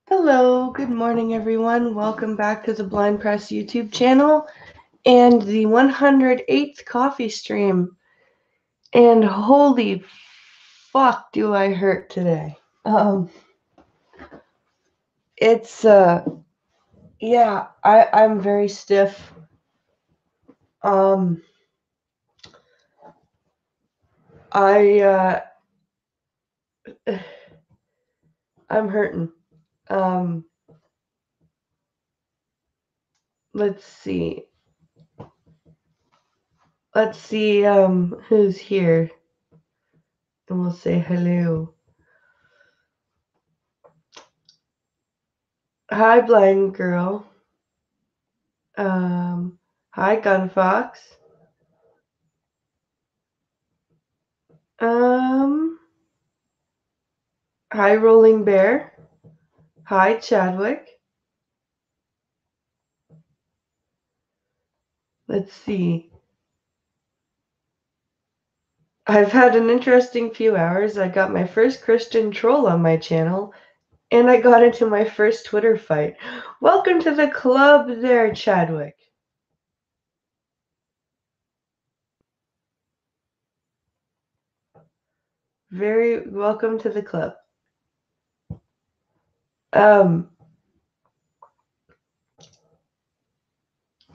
Hello, good morning everyone. Welcome back to the Blind Press YouTube channel and the 108th coffee stream. And holy fuck do I hurt today. It's yeah, I'm very stiff. Um I I'm hurting. Um let's see. Let's see who's here. And we'll say hello. Hi blind girl. Hi Gunfox. Um Hi Rolling Bear. Hi Chadwick. Let's see. I've had an interesting few hours. I got my first Christian troll on my channel, and I got into my first Twitter fight. Welcome to the club there, Chadwick. Very welcome to the club.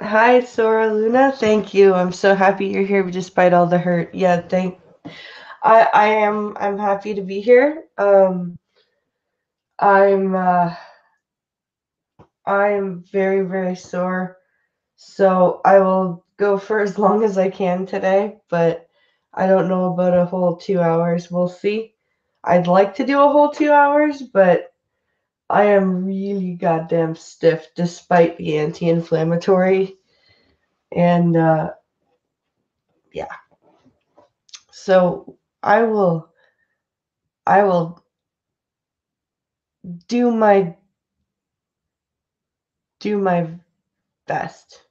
Hi Sora Luna. Thank you. I'm so happy you're here despite all the hurt. Yeah, I'm happy to be here. I'm I'm very, very sore. So I will go for as long as I can today, but I don't know about a whole 2 hours. We'll see. I'd like to do a whole 2 hours, but I am really goddamn stiff despite the anti-inflammatory. And yeah. So I will do my best.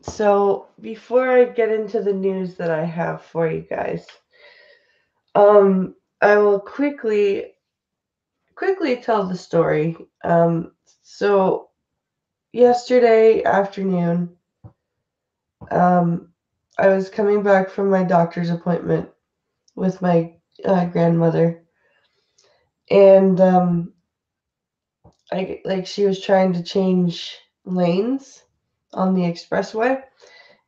So before I get into the news that I have for you guys, I will quickly tell the story. So yesterday afternoon, I was coming back from my doctor's appointment with my grandmother, and she was trying to change lanes on the expressway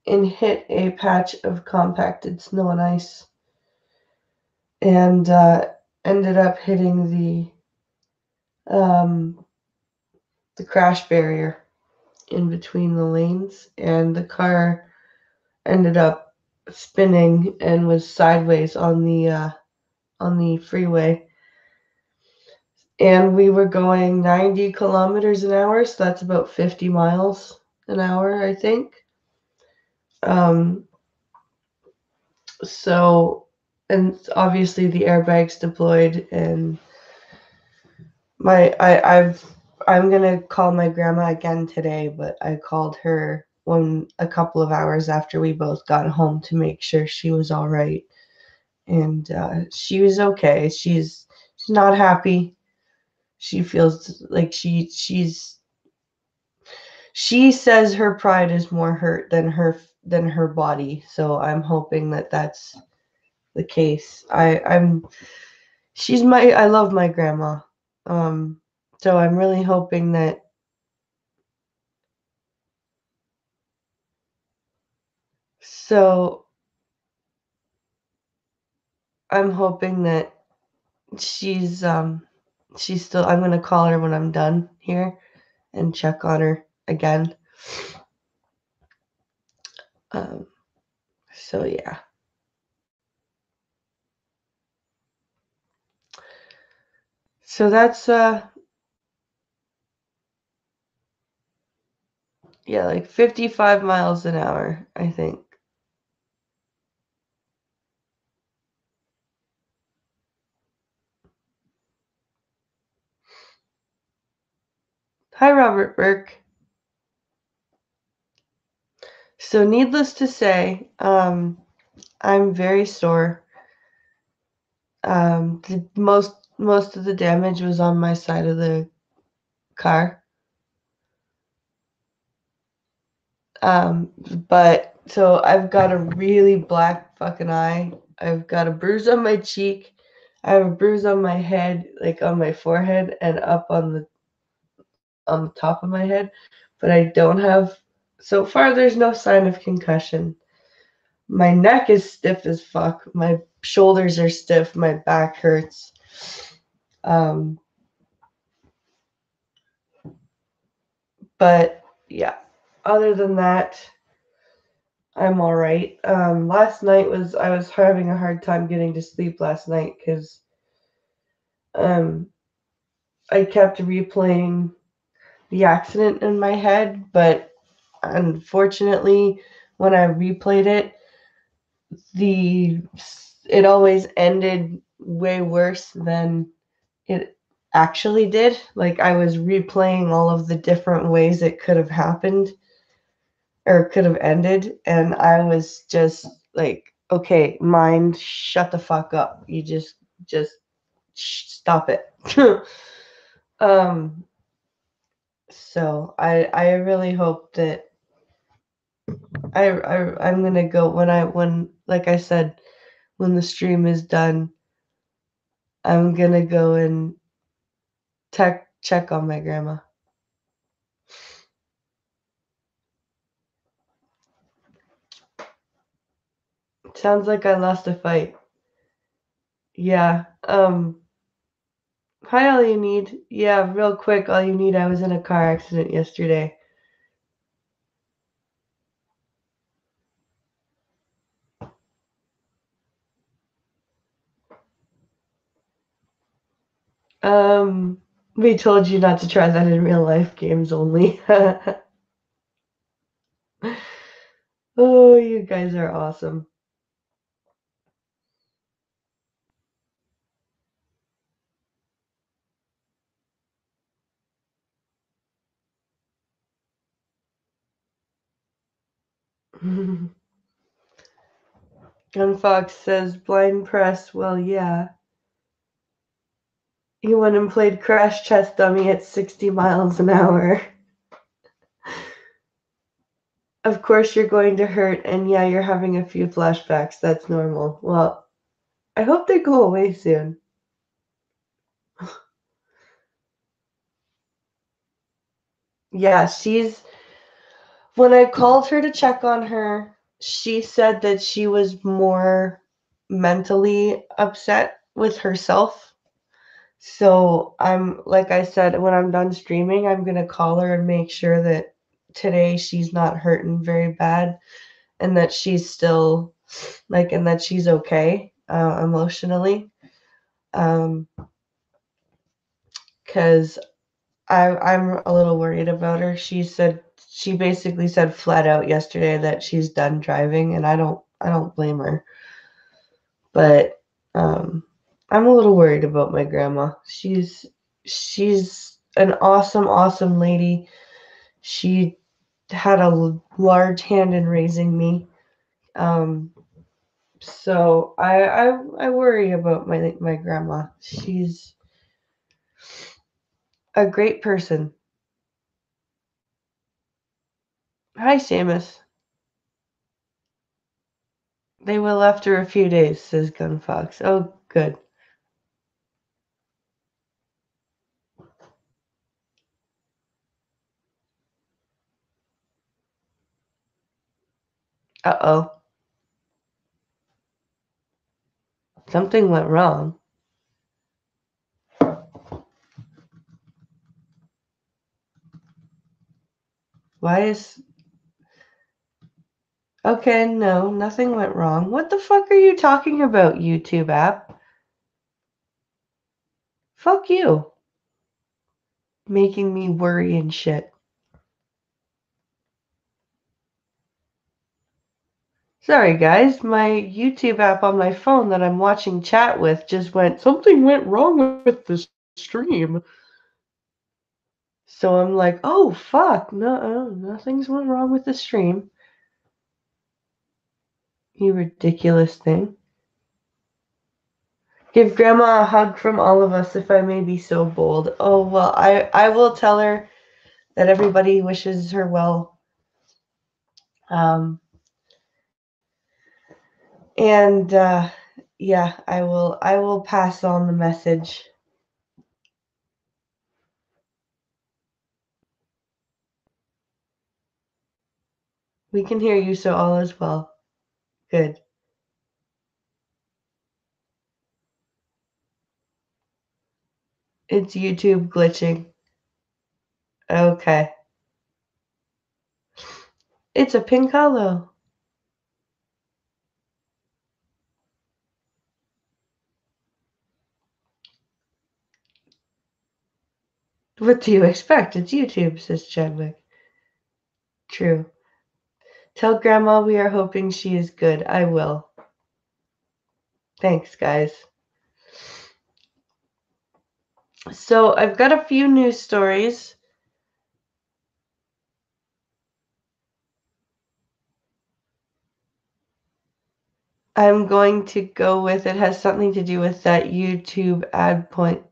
and hit a patch of compacted snow and ice, and ended up hitting the crash barrier in between the lanes, and the car ended up spinning and was sideways on the freeway. And we were going 90 kilometers an hour, so that's about 50 miles an hour, I think. Um, so, and obviously the airbags deployed, and I'm gonna call my grandma again today, but I called her a couple of hours after we both got home to make sure she was all right, and she was okay. She's not happy. She feels like she says her pride is more hurt than her body. So I'm hoping that that's the case. I love my grandma. So I'm really hoping that so I'm hoping that she's still. I'm gonna call her when I'm done here and check on her again. Um, so yeah. So that's yeah, like 55 miles an hour, I think. Hi, Robert Burke. So needless to say, I'm very sore. Most of the damage was on my side of the car. But so I've got a really black fucking eye. I've got a bruise on my cheek. I have a bruise on my head, like on my forehead and up on the top of my head. But I don't have so far there's no sign of concussion. My neck is stiff as fuck. My shoulders are stiff. My back hurts. Um, but yeah, other than that, I'm all right. Last night I was having a hard time getting to sleep last night because um, I kept replaying the accident in my head, but unfortunately, when I replayed it, the it always ended way worse than it actually did. Like I was replaying all of the different ways it could have happened or could have ended, and I was just like, okay, mind, shut the fuck up. You just stop it. um so I really hope that I'm gonna go when like I said, when the stream is done, I'm gonna go and check on my grandma. Sounds like I lost a fight. Yeah. Hi, all you need. Yeah, real quick, all you need. I was in a car accident yesterday. We told you not to try that in real life games only. Oh, you guys are awesome. Gunfox says blind press. Well, yeah. He went and played Crash Test Dummy at 60 miles an hour. Of course, you're going to hurt, and yeah, you're having a few flashbacks. That's normal. Well, I hope they go away soon. Yeah, when I called her to check on her, she said that she was more mentally upset with herself. So like I said, when I'm done streaming, I'm gonna call her and make sure that today she's not hurting very bad and that she's still and that she's okay emotionally. Um, because I'm a little worried about her. She basically said flat out yesterday that she's done driving, and I don't blame her. But I'm a little worried about my grandma. She's an awesome lady. She had a large hand in raising me. Um, so I worry about my grandma. She's a great person. Hi, Samus. They will after a few days, says Gunfox. Oh, good. Uh-oh. Something went wrong. Why is... Okay, no, nothing went wrong. What the fuck are you talking about, YouTube app? Fuck you. Making me worry and shit. Sorry, guys. My YouTube app on my phone that I'm watching chat with just something went wrong with the stream. So I'm like, oh, fuck. No, nothing's went wrong with the stream. You ridiculous thing. Give Grandma a hug from all of us, if I may be so bold. Oh, well, I will tell her that everybody wishes her well. And yeah, I will pass on the message. We can hear you, so all is well. Good. It's YouTube glitching. Okay. It's a pink hollow. What do you expect? It's YouTube, says Chadwick. True. Tell Grandma we are hoping she is good. I will. Thanks, guys. So I've got a few news stories. I'm going to go with it has something to do with that YouTube Adpocalypse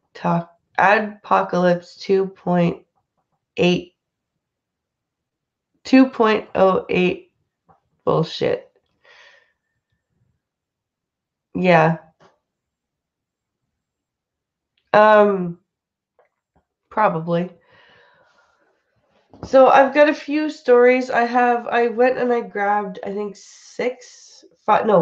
2.08 bullshit. Yeah. Probably. So I've got a few stories. I went and I grabbed, I think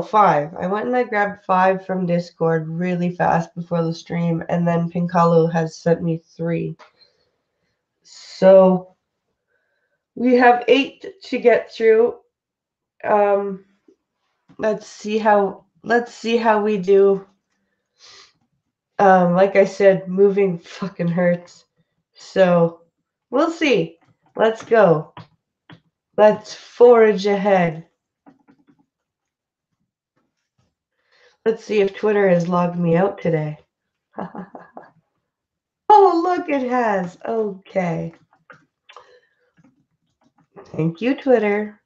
five. I went and I grabbed 5 from Discord really fast before the stream, and then Pinkalo has sent me 3. So we have 8 to get through. Let's see how we do. Like I said, moving fucking hurts. So we'll see. Let's go. Let's forge ahead. Let's see if Twitter has logged me out today. Oh, look, it has. Okay. Thank you, Twitter.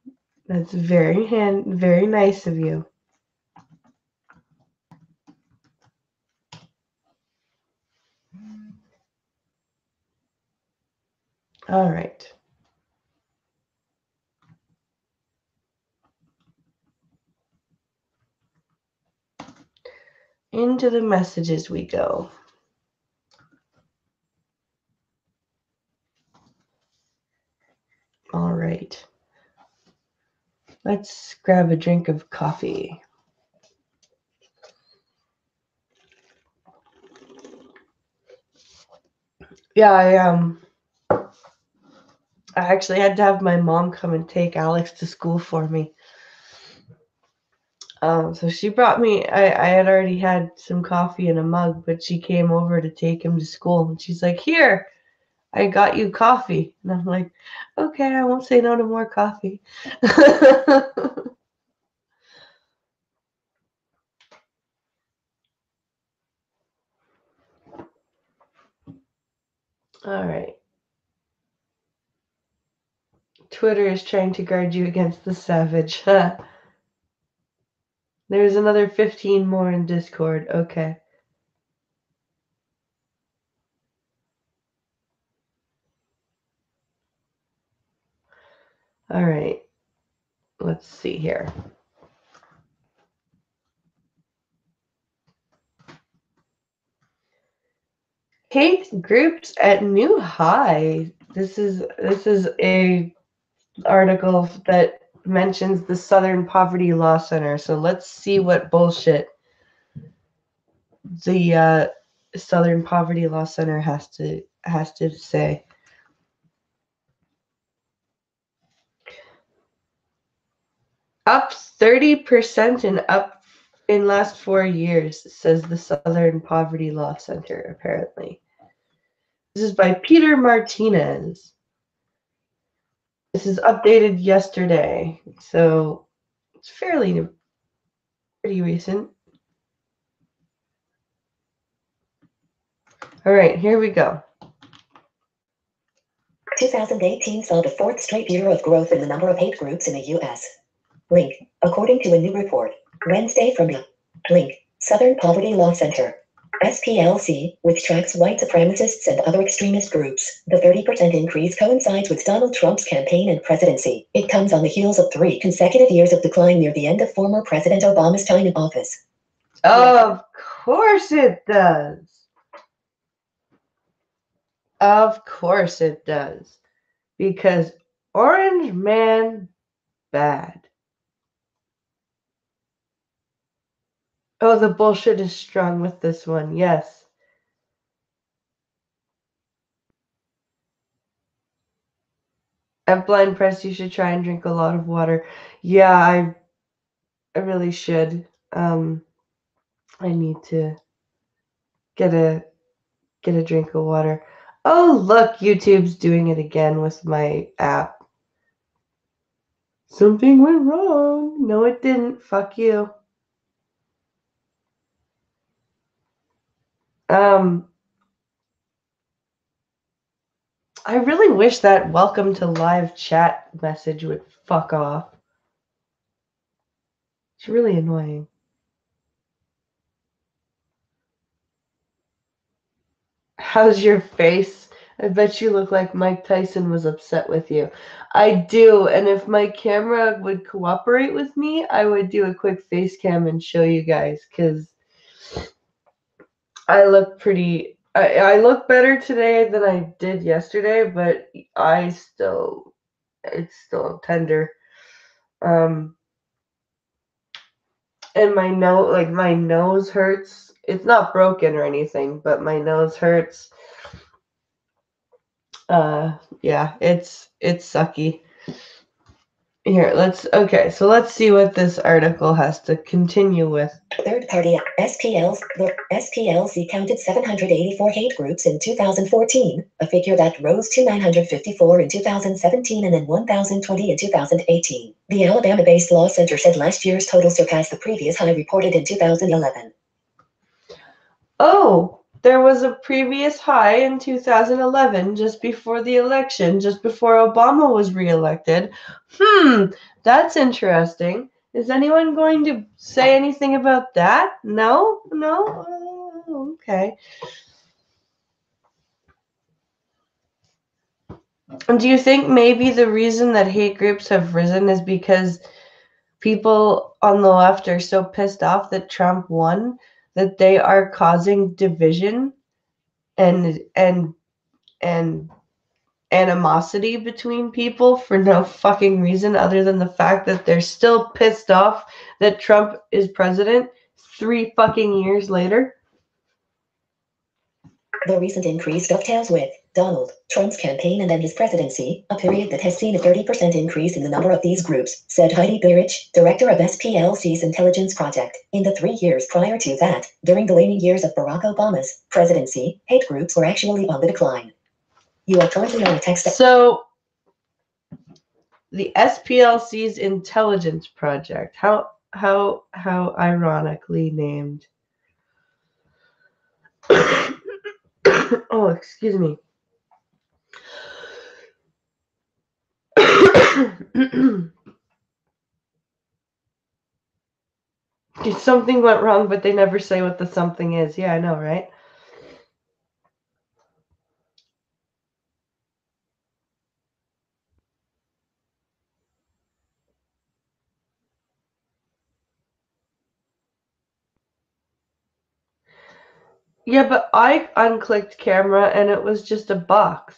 That's very nice of you. All right. Into the messages we go. All right. Let's grab a drink of coffee. Yeah, I actually had to have my mom come and take Alex to school for me. So she brought me, I had already had some coffee in a mug, but she came over to take him to school. And she's like, here, I got you coffee. And I'm like, okay, I won't say no to more coffee. All right. Twitter is trying to guard you against the savage. There's another 15 more in Discord. Okay. All right. Let's see here. Hate groups at new high. This is a article that mentions the Southern Poverty Law Center. So let's see what bullshit the Southern Poverty Law Center has to say. Up 30% and up in last 4 years, says the Southern Poverty Law Center, apparently. This is by Peter Martinez. This is updated yesterday, so it's pretty recent. All right, here we go. 2018 saw the 4th straight year of growth in the number of hate groups in the U.S. Link, according to a new report, Wednesday from the link, Southern Poverty Law Center. SPLC, which tracks white supremacists and other extremist groups. The 30% increase coincides with Donald Trump's campaign and presidency. It comes on the heels of 3 consecutive years of decline near the end of former President Obama's time in office. Of course it does. Of course it does. Because Orange Man bad. Oh, the bullshit is strong with this one. Yes. At Blind Press, you should try and drink a lot of water. Yeah, I really should. I need to get a drink of water. Oh, look, YouTube's doing it again with my app. Something went wrong. No, it didn't. Fuck you. I really wish that welcome to live chat message would fuck off. It's really annoying. How's your face? I bet you look like Mike Tyson was upset with you. I do, and if my camera would cooperate with me, I would do a quick face cam and show you guys, because I look pretty... I look better today than I did yesterday, but it's still tender. And my nose hurts. It's not broken or anything, but my nose hurts. Yeah, it's sucky. Here, let's see what this article has to continue with. Third-party SPLC counted 784 hate groups in 2014, a figure that rose to 954 in 2017 and then 1,020 in 2018. The Alabama-based Law Center said last year's total surpassed the previous high reported in 2011. Oh, there was a previous high in 2011, just before the election, just before Obama was reelected. That's interesting. Is anyone going to say anything about that? No? Oh, okay. Do you think maybe the reason that hate groups have risen is because people on the left are so pissed off that Trump won that they are causing division and animosity between people for no fucking reason other than the fact that they're still pissed off that Trump is president 3 fucking years later? The recent increase dovetails with Donald Trump's campaign and then his presidency, a period that has seen a 30% increase in the number of these groups, said Heidi Beirich, director of SPLC's intelligence project. In the 3 years prior to that, during the waning years of Barack Obama's presidency, hate groups were actually on the decline. You are currently on a text. So, the SPLC's intelligence project, how ironically named. Oh, excuse me. Something went wrong, but they never say what the something is. Yeah, I know, right? Yeah, but I unclicked camera and it was just a box.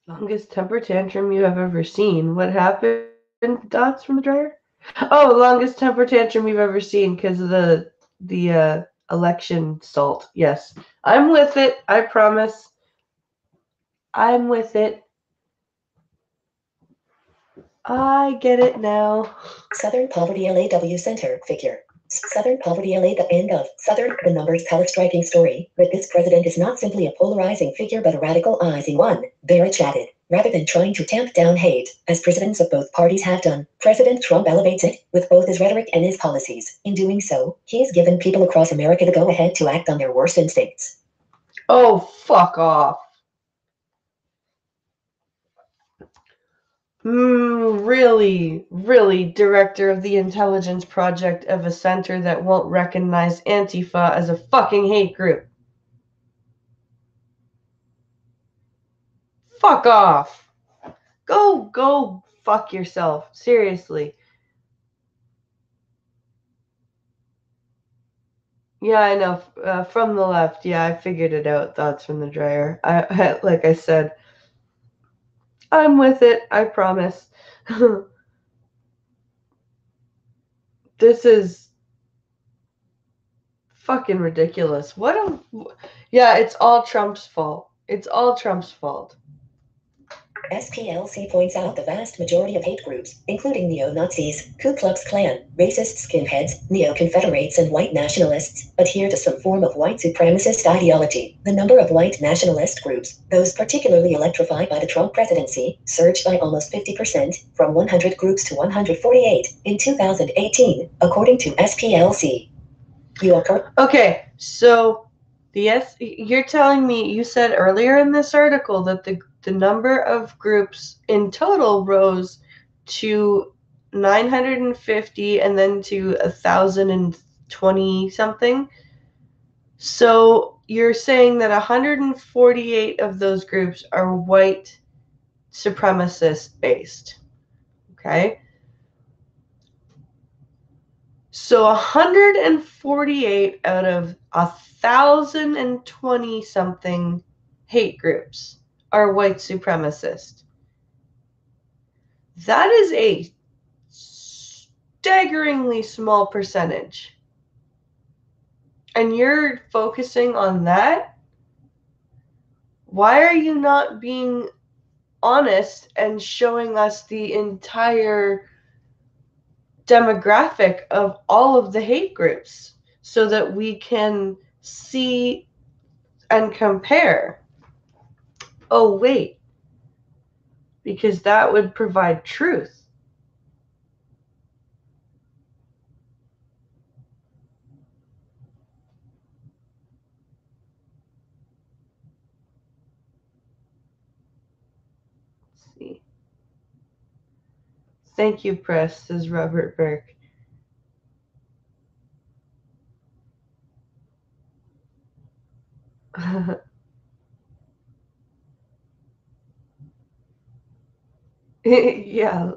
Longest temper tantrum you have ever seen. What happened? Dots from the dryer? Oh, longest temper tantrum you've ever seen because of the election salt. Yes. I'm with it. I promise. I'm with it. I get it now. Southern Poverty LAW Center figure. Southern Poverty LA, the end of Southern, the numbers tell a striking story, but this president is not simply a polarizing figure but a radicalizing one, Beirich added. Rather than trying to tamp down hate, as presidents of both parties have done, President Trump elevates it with both his rhetoric and his policies. In doing so, he's given people across America the go-ahead to act on their worst instincts. Oh, fuck off. Really, really, director of the intelligence project of a center that won't recognize Antifa as a fucking hate group. Fuck off. Go fuck yourself. Seriously. Yeah, I know. From the left. Yeah, I figured it out. Thoughts from the dryer. Like I said, I'm with it. I promise. This is fucking ridiculous. Yeah, it's all Trump's fault. It's all Trump's fault. SPLC points out the vast majority of hate groups, including neo-Nazis, Ku Klux Klan, racist skinheads, neo-Confederates, and white nationalists, adhere to some form of white supremacist ideology. The number of white nationalist groups, those particularly electrified by the Trump presidency, surged by almost 50%, from 100 groups to 148 in 2018, according to SPLC. You are correct. Okay, so you're telling me, you said earlier in this article that the number of groups in total rose to 950 and then to 1,020 something. So you're saying that 148 of those groups are white supremacist based. Okay. So 148 out of 1,020 something hate groups are white supremacist. That is a staggeringly small percentage. And you're focusing on that? Why are you not being honest and showing us the entire demographic of all of the hate groups so that we can see and compare? Oh, wait, because that would provide truth. Let's see. Thank you, press, says Robert Burke. Yeah.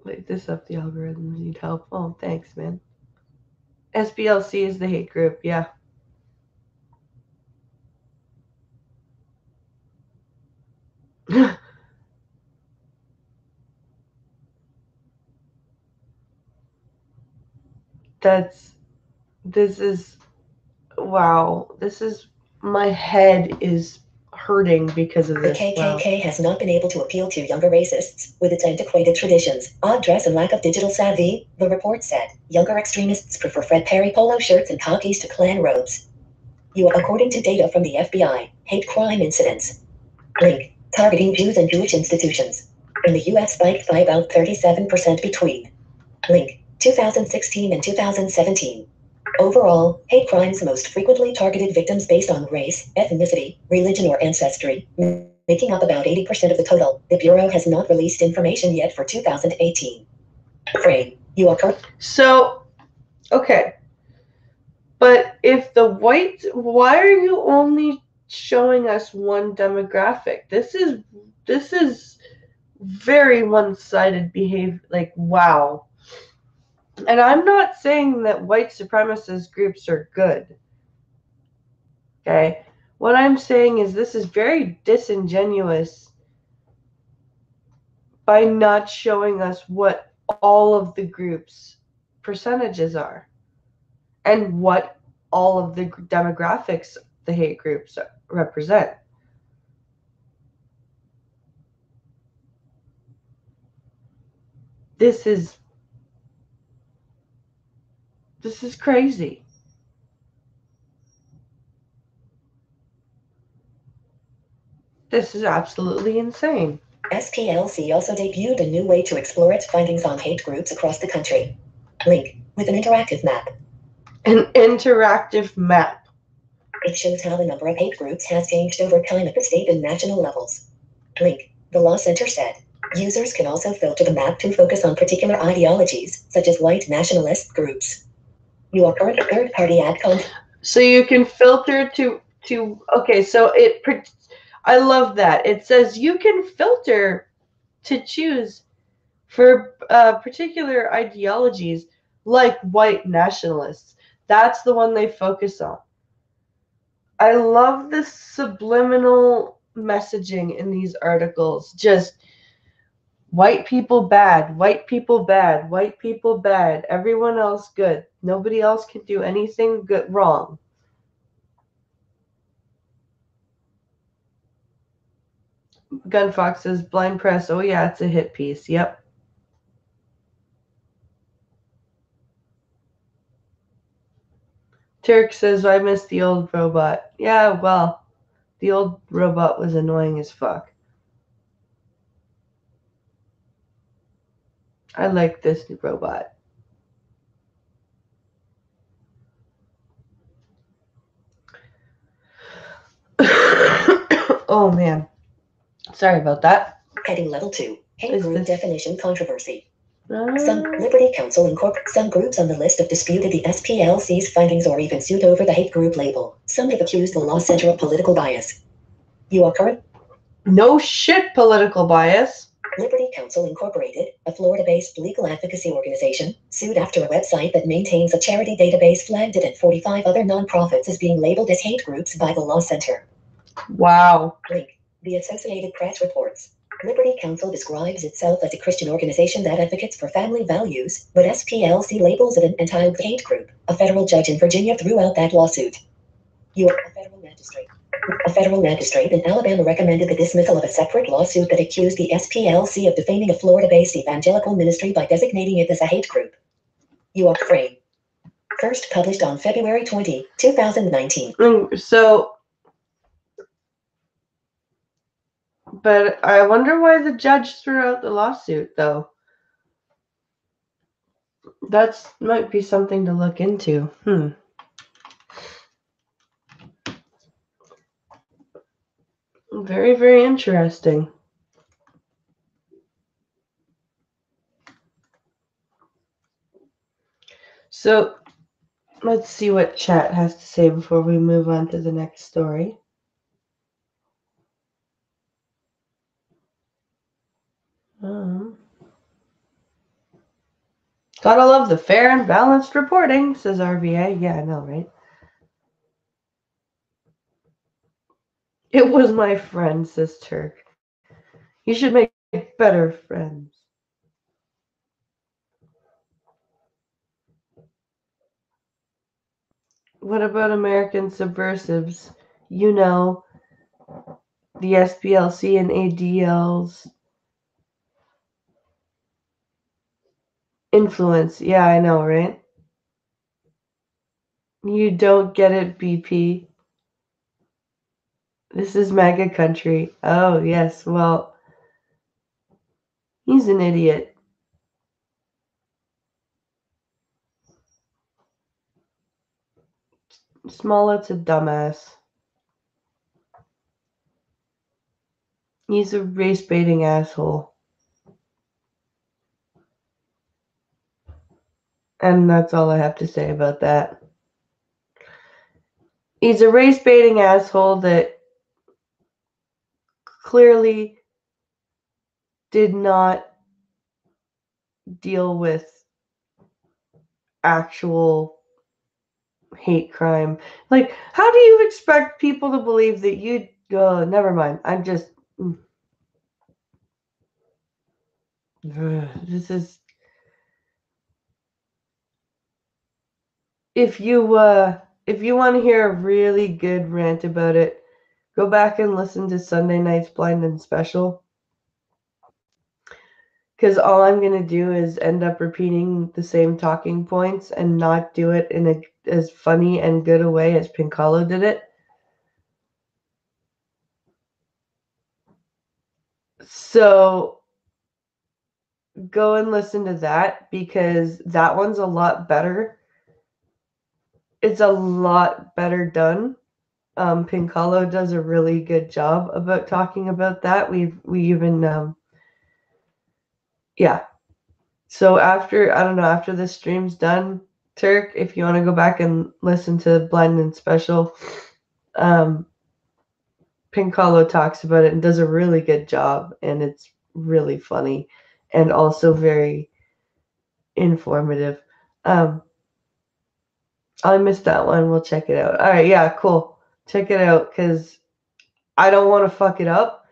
Light this up, the algorithms need help. Oh, thanks, man. SBLC is the hate group, yeah. This is, wow. My head is hurting because of this. The KKK has not been able to appeal to younger racists with its antiquated traditions, odd dress, and lack of digital savvy, the report said. Younger extremists prefer Fred Perry polo shirts and khakis to Klan robes. According to data from the FBI, hate crime incidents. Link. Targeting Jews and Jewish institutions. In the U.S. spiked by about 37% between. Link. 2016 and 2017. Overall, hate crimes most frequently targeted victims based on race, ethnicity, religion, or ancestry, making up about 80% of the total. The Bureau has not released information yet for 2018. Frame. You are correct. So, okay. But if why are you only showing us one demographic? This is very one-sided behavior. Like, wow. And I'm not saying that white supremacist groups are good. Okay? What I'm saying is this is very disingenuous by not showing us what all of the groups' percentages are and what all of the demographics the hate groups represent. This is crazy. This is absolutely insane. SPLC also debuted a new way to explore its findings on hate groups across the country. Link, with an interactive map. An interactive map. It shows how the number of hate groups has changed over time at the state and national levels. Link, the Law Center said. Users can also filter the map to focus on particular ideologies, such as white nationalist groups. Your current third-party ad content. So you can filter to okay, so I love that. It says you can filter to choose for particular ideologies like white nationalists. That's the one they focus on. I love the subliminal messaging in these articles. Just white people bad, white people bad, white people bad, everyone else good. Nobody else can do anything good wrong. Gunfox says Blind Press. Oh yeah, it's a hit piece. Yep. Turk says I miss the old robot. Yeah, well, the old robot was annoying as fuck. I like this new robot. Oh man. Sorry about that. Heading level 2. Hate Is group this- definition controversy. Some Liberty Counsel incorporate some groups on the list have disputed the SPLC's findings or even sued over the hate group label. Some have accused the Law Center of political bias. You are current. No shit, political bias. Liberty Counsel Incorporated, a Florida-based legal advocacy organization, sued after a website that maintains a charity database flagged it and 45 other nonprofits as being labeled as hate groups by the Law Center. Wow. Link. The Associated Press reports. Liberty Counsel describes itself as a Christian organization that advocates for family values, but SPLC labels it an anti-hate group. A federal judge in Virginia threw out that lawsuit. You are a federal magistrate. A federal magistrate in Alabama recommended the dismissal of a separate lawsuit that accused the SPLC of defaming a Florida-based evangelical ministry by designating it as a hate group. You are frame. First published on February 20, 2019. So, but I wonder why the judge threw out the lawsuit, though. That might be something to look into. Very, very interesting. So, let's see what chat has to say before we move on to the next story. Gotta love the fair and balanced reporting, says RVA. Yeah, I know, right? It was my friend, says Turk. You should make better friends. What about American subversives? You know, the SPLC and ADL's influence. Yeah, I know, right? You don't get it, BP. This is MAGA country. Oh, yes, well, he's an idiot. Smollett's a dumbass. He's a race-baiting asshole. And that's all I have to say about that. He's a race-baiting asshole that clearly did not deal with actual hate crime. Like, how do you expect people to believe that you... never mind. I'm just... This is... If you want to hear a really good rant about it, go back and listen to Sunday night's Blind and Special. Because all I'm going to do is end up repeating the same talking points and not do it in as funny and good a way as Pinkalo did it. So go and listen to that because that one's a lot better. It's a lot better done. Pincalo does a really good job about talking about that. We even yeah. So after this stream's done, Turk, if you want to go back and listen to Blend and Special, Pincalo talks about it and does a really good job, and it's really funny and also very informative. I missed that one. We'll check it out. All right, yeah, cool. Check it out because I don't want to fuck it up,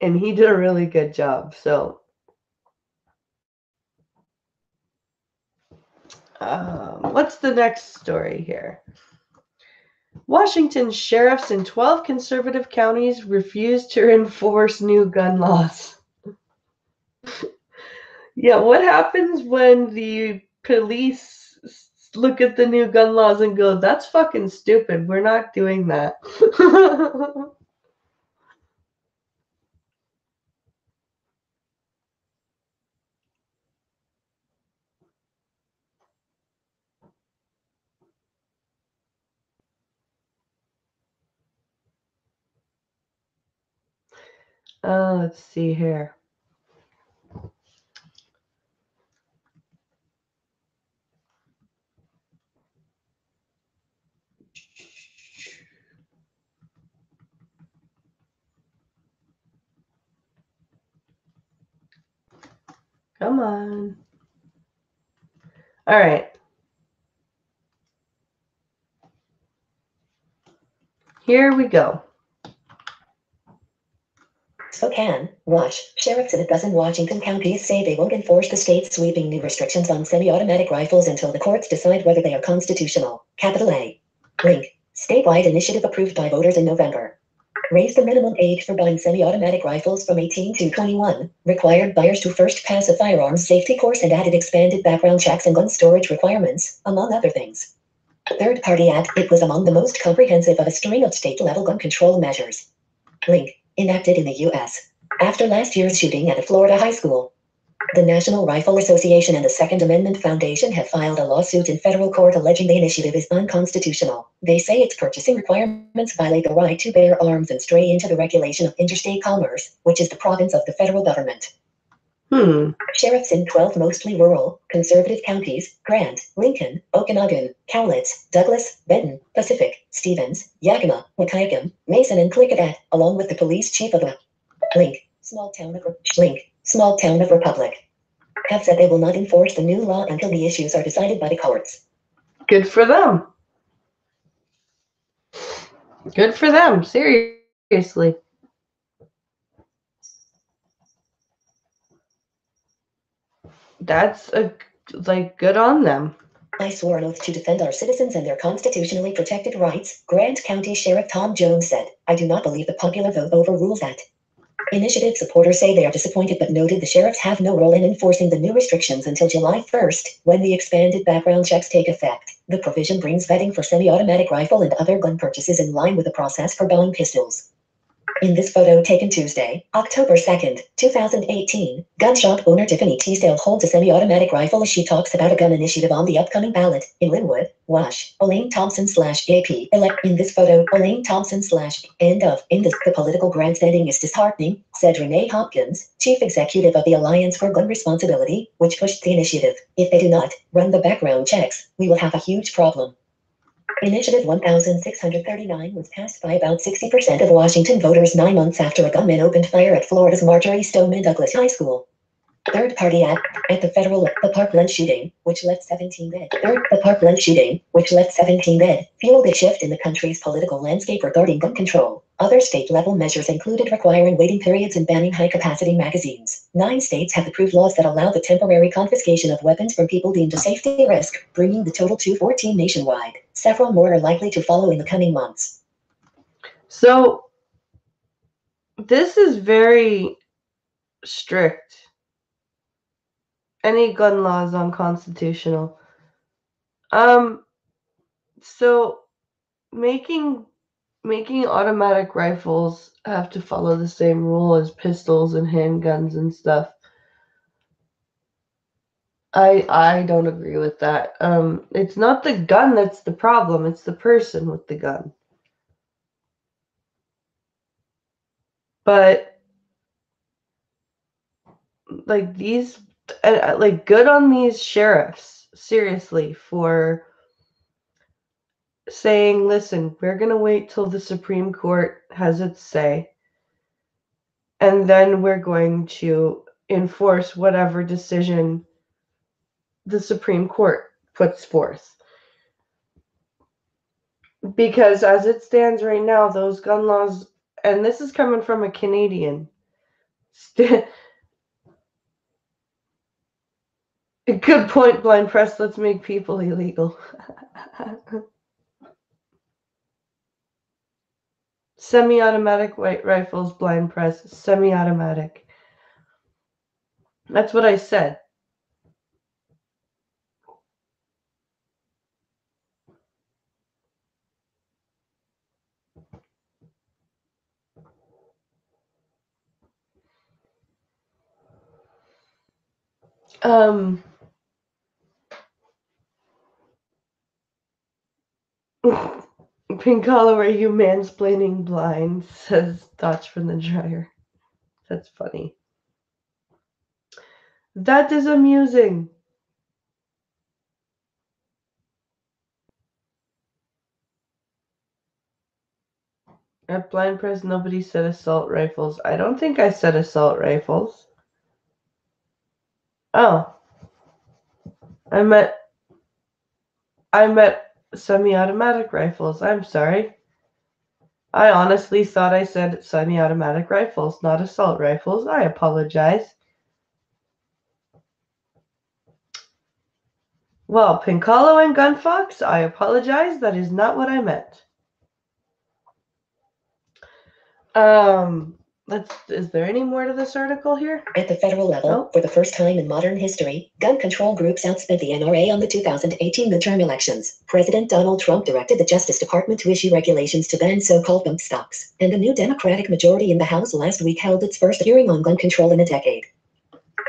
and he did a really good job. So, what's the next story here? Washington sheriffs in 12 conservative counties refuse to enforce new gun laws. Yeah, what happens when the police look at the new gun laws and go, that's fucking stupid. We're not doing that. Let's see here. Come on. All right. Here we go. Spokane, Wash. Sheriffs in a dozen Washington counties say they won't enforce the state's sweeping new restrictions on semi-automatic rifles until the courts decide whether they are constitutional. Capital A. Link. Statewide initiative approved by voters in November. Raise the minimum age for buying semi-automatic rifles from 18 to 21, required buyers to first pass a firearms safety course, and added expanded background checks and gun storage requirements, among other things. Third Party Act, it was among the most comprehensive of a string of state-level gun control measures. Link. Enacted in the U.S. after last year's shooting at a Florida high school. The National Rifle Association and the Second Amendment Foundation have filed a lawsuit in federal court alleging the initiative is unconstitutional. They say its purchasing requirements violate the right to bear arms and stray into the regulation of interstate commerce, which is the province of the federal government. Sheriffs in 12 mostly rural, conservative counties, Grant, Lincoln, Okanagan, Cowlitz, Douglas, Benton, Pacific, Stevens, Yakima, Wahkiakum, Mason, and Klickitat, along with the police chief of the small town of Republic, have said they will not enforce the new law until the issues are decided by the courts. Good for them. Good for them. Seriously. That's good on them. I swore an oath to defend our citizens and their constitutionally protected rights, Grant County Sheriff Tom Jones said. I do not believe the popular vote overrules that. Initiative supporters say they are disappointed but noted the sheriffs have no role in enforcing the new restrictions until July 1st, when the expanded background checks take effect. The provision brings vetting for semi-automatic rifle and other gun purchases in line with the process for buying pistols. In this photo taken Tuesday, October 2nd, 2018, gun shop owner Tiffany Teasdale holds a semi-automatic rifle as she talks about a gun initiative on the upcoming ballot in Linwood, Wash. Elaine Thompson /AP elect in this photo. Elaine Thompson /end of in this the political grandstanding is disheartening, said Renee Hopkins, chief executive of the Alliance for Gun Responsibility, which pushed the initiative. If they do not run the background checks, we will have a huge problem. Initiative 1639 was passed by about 60% of Washington voters 9 months after a gunman opened fire at Florida's Marjory Stoneman Douglas High School. Third Party Act at the Parkland shooting, which left 17 dead. The Parkland shooting, which left 17 dead, fueled a shift in the country's political landscape regarding gun control. Other state-level measures included requiring waiting periods and banning high-capacity magazines. 9 states have approved laws that allow the temporary confiscation of weapons from people deemed a safety risk, bringing the total to 14 nationwide. Several more are likely to follow in the coming months. So, this is very strict. Any gun law is unconstitutional. So making making automatic rifles have to follow the same rule as pistols and handguns and stuff. I don't agree with that. It's not the gun that's the problem, it's the person with the gun. But like these, like good on these sheriffs, seriously, for saying, listen, we're going to wait till the Supreme Court has its say, and then we're going to enforce whatever decision the Supreme Court puts forth. Because as it stands right now, those gun laws, and this is coming from a Canadian, good point, Blind Press, let's make people illegal. Semi-automatic white rifles, Blind Press, semi-automatic. That's what I said. Pinkala, are you mansplaining blind? Says Dodge from the dryer. That's funny. That is amusing. At Blind Press, nobody said assault rifles. I don't think I said assault rifles. Oh. I meant semi-automatic rifles. I'm sorry. I honestly thought I said semi-automatic rifles, not assault rifles. I apologize. Well, Pinkalo and Gunfox, I apologize. That is not what I meant. Is there any more to this article here? At the federal level, for the first time in modern history, gun control groups outspent the NRA on the 2018 midterm elections. President Donald Trump directed the Justice Department to issue regulations to ban so-called bump stocks, and the new Democratic majority in the House last week held its first hearing on gun control in a decade.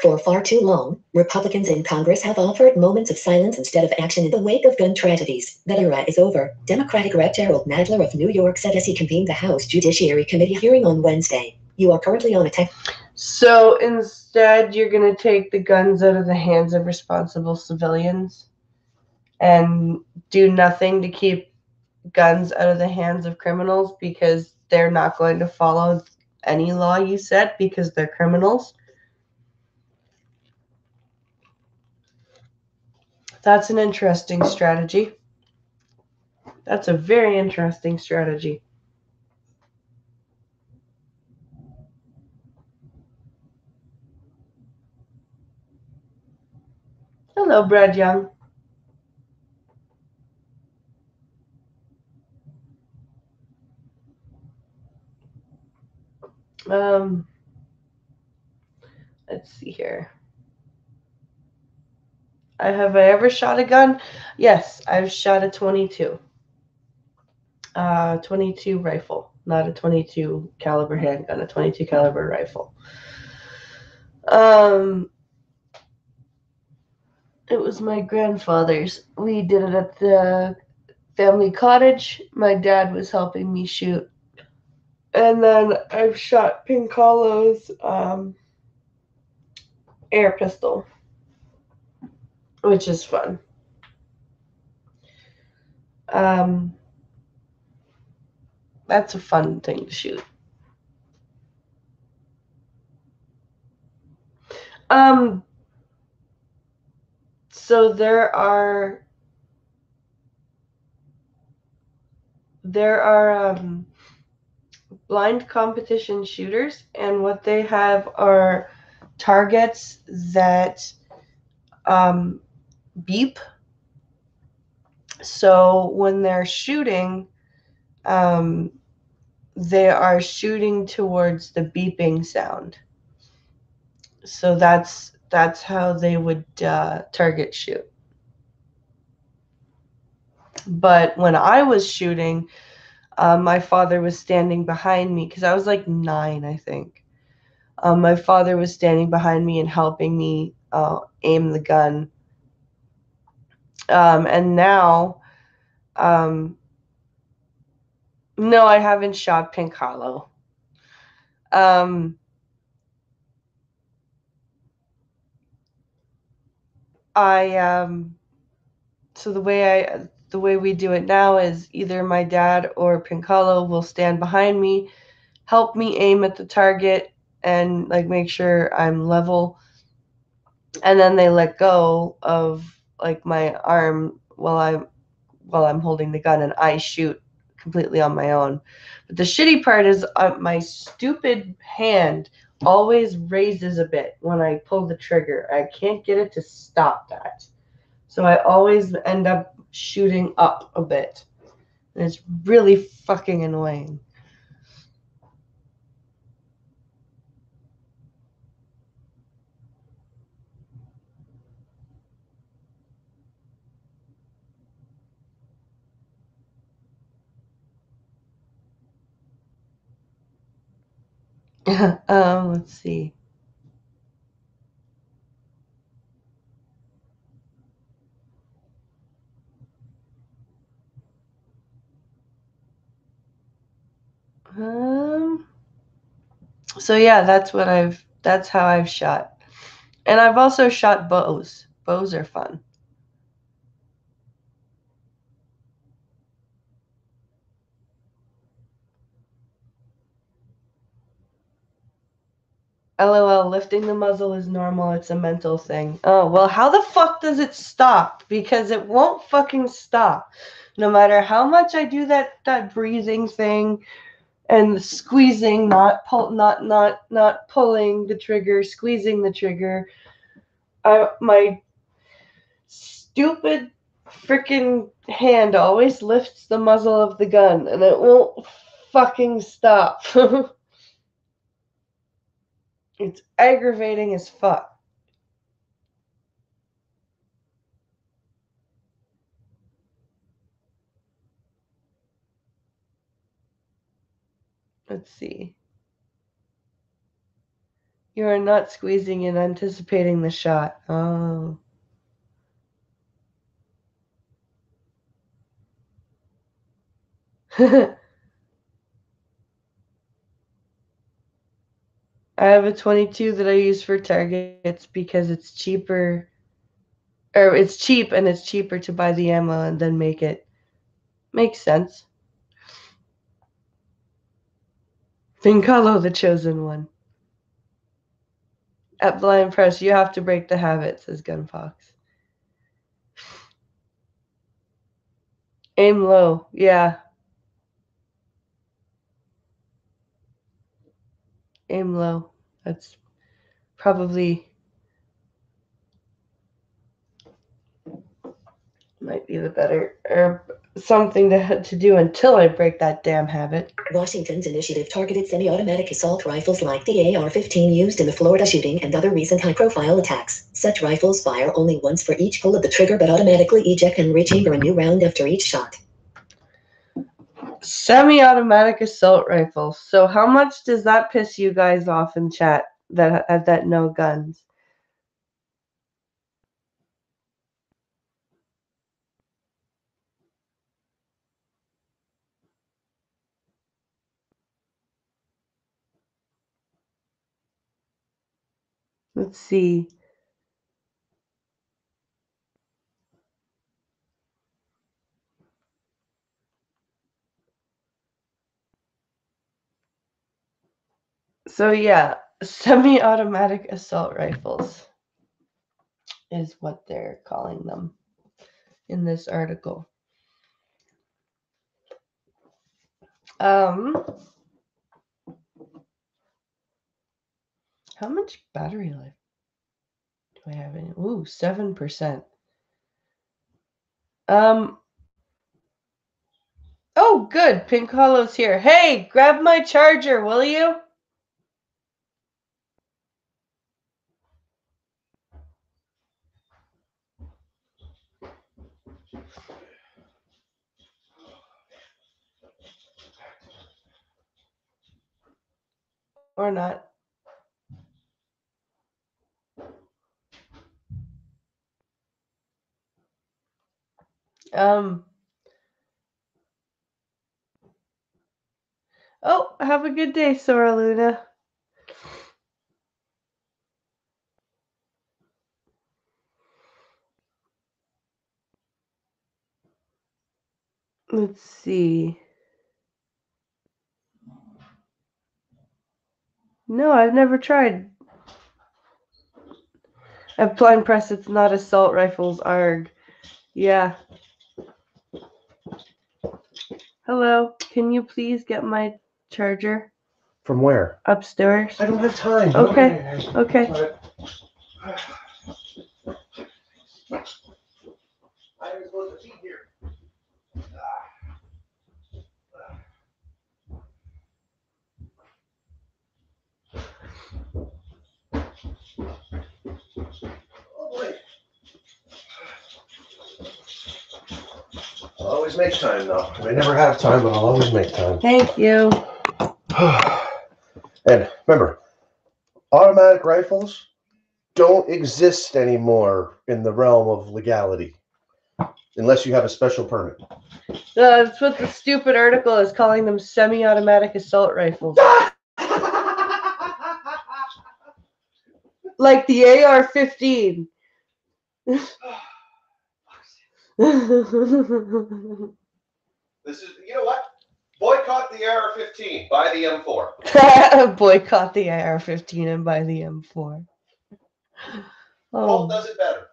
For far too long, Republicans in Congress have offered moments of silence instead of action in the wake of gun tragedies. That era is over, Democratic Rep. Gerald Nadler of New York said as he convened the House Judiciary Committee hearing on Wednesday. You are currently on a tech. So instead, you're going to take the guns out of the hands of responsible civilians and do nothing to keep guns out of the hands of criminals because they're not going to follow any law you set because they're criminals. That's an interesting strategy. That's a very interesting strategy. Hello, Brad Young. Let's see here. Have I ever shot a gun? Yes, I've shot a 22. 22 rifle, not a 22 caliber handgun, a 22 caliber rifle. It was my grandfather's. We did it at the family cottage. My dad was helping me shoot. And then I've shot Pinkalo's air pistol, which is fun. That's a fun thing to shoot. So there are blind competition shooters, and what they have are targets that beep. So when they're shooting, they are shooting towards the beeping sound. So that's how they would target shoot. But when I was shooting, My father was standing behind me because I was like 9, I think. My father was standing behind me and helping me aim the gun. And now, um, no, I haven't shot Pink Hollow. Um, so the way we do it now is either my dad or Pink Hollow will stand behind me, help me aim at the target, and like make sure I'm level, and then they let go of like my arm while I'm holding the gun and I shoot completely on my own. But the shitty part is my stupid hand always raises a bit when I pull the trigger. I can't get it to stop that. So I always end up shooting up a bit. And it's really fucking annoying. Let's see. Um, so yeah, that's how I've shot. And I've also shot bows. Bows are fun. LOL, lifting the muzzle is normal. It's a mental thing. Oh, well, how the fuck does it stop? Because it won't fucking stop. No matter how much I do that breathing thing and the squeezing, not pulling the trigger, squeezing the trigger. My stupid freaking hand always lifts the muzzle of the gun and it won't fucking stop. It's aggravating as fuck. Let's see. You are not squeezing and anticipating the shot. Oh. I have a 22 that I use for targets because it's cheaper, or it's cheap and it's cheaper to buy the ammo and then make it. Makes sense. Fincalo, the chosen one. At Blind Press, you have to break the habit, says Gunfox. Aim low, yeah. Aim low. That's probably might be the better or something to do until I break that damn habit. Washington's initiative targeted semi-automatic assault rifles like the AR-15 used in the Florida shooting and other recent high-profile attacks. Such rifles fire only once for each pull of the trigger but automatically eject and rechamber a new round after each shot. Semi-automatic assault rifles. So how much does that piss you guys off in chat that know guns? Let's see. So yeah, semi-automatic assault rifles is what they're calling them in this article. How much battery life do I have in it? Ooh, 7%. Oh, good. Pink Hollow's here. Hey, grab my charger, will you? Or not. Oh, have a good day, Sora Luna. Let's see. No, I've never tried. At blind press, it's not assault rifles. Arg. Yeah. Hello. Can you please get my charger? From where? Upstairs. I don't have time. Okay. Okay. I was supposed to be here. Oh boy. I'll always make time though. I may never have time, but I'll always make time. Thank you. And remember, automatic rifles don't exist anymore in the realm of legality. Unless you have a special permit. That's what the stupid article is calling them, semi-automatic assault rifles. Like the AR-15. This is, you know what? Boycott the AR-15. Buy the M4. Boycott the AR-15 and buy the M4. Colt does it better.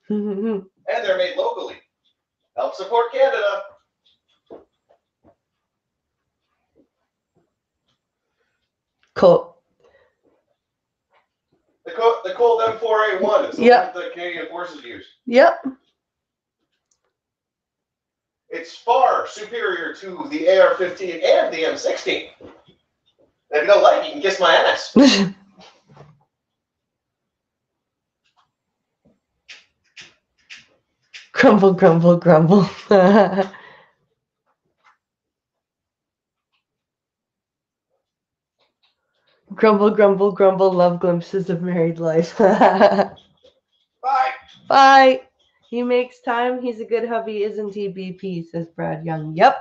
And they're made locally. Help support Canada. Colt. The Colt M4A1 is the one the Canadian Forces use. Yep. It's far superior to the AR-15 and the M16. And if you don't like it, you can kiss my ass. Grumble, grumble, grumble. Grumble, grumble, grumble, love glimpses of married life. Bye. Bye. He makes time. He's a good hubby, isn't he, BP? Says Brad Young. Yep.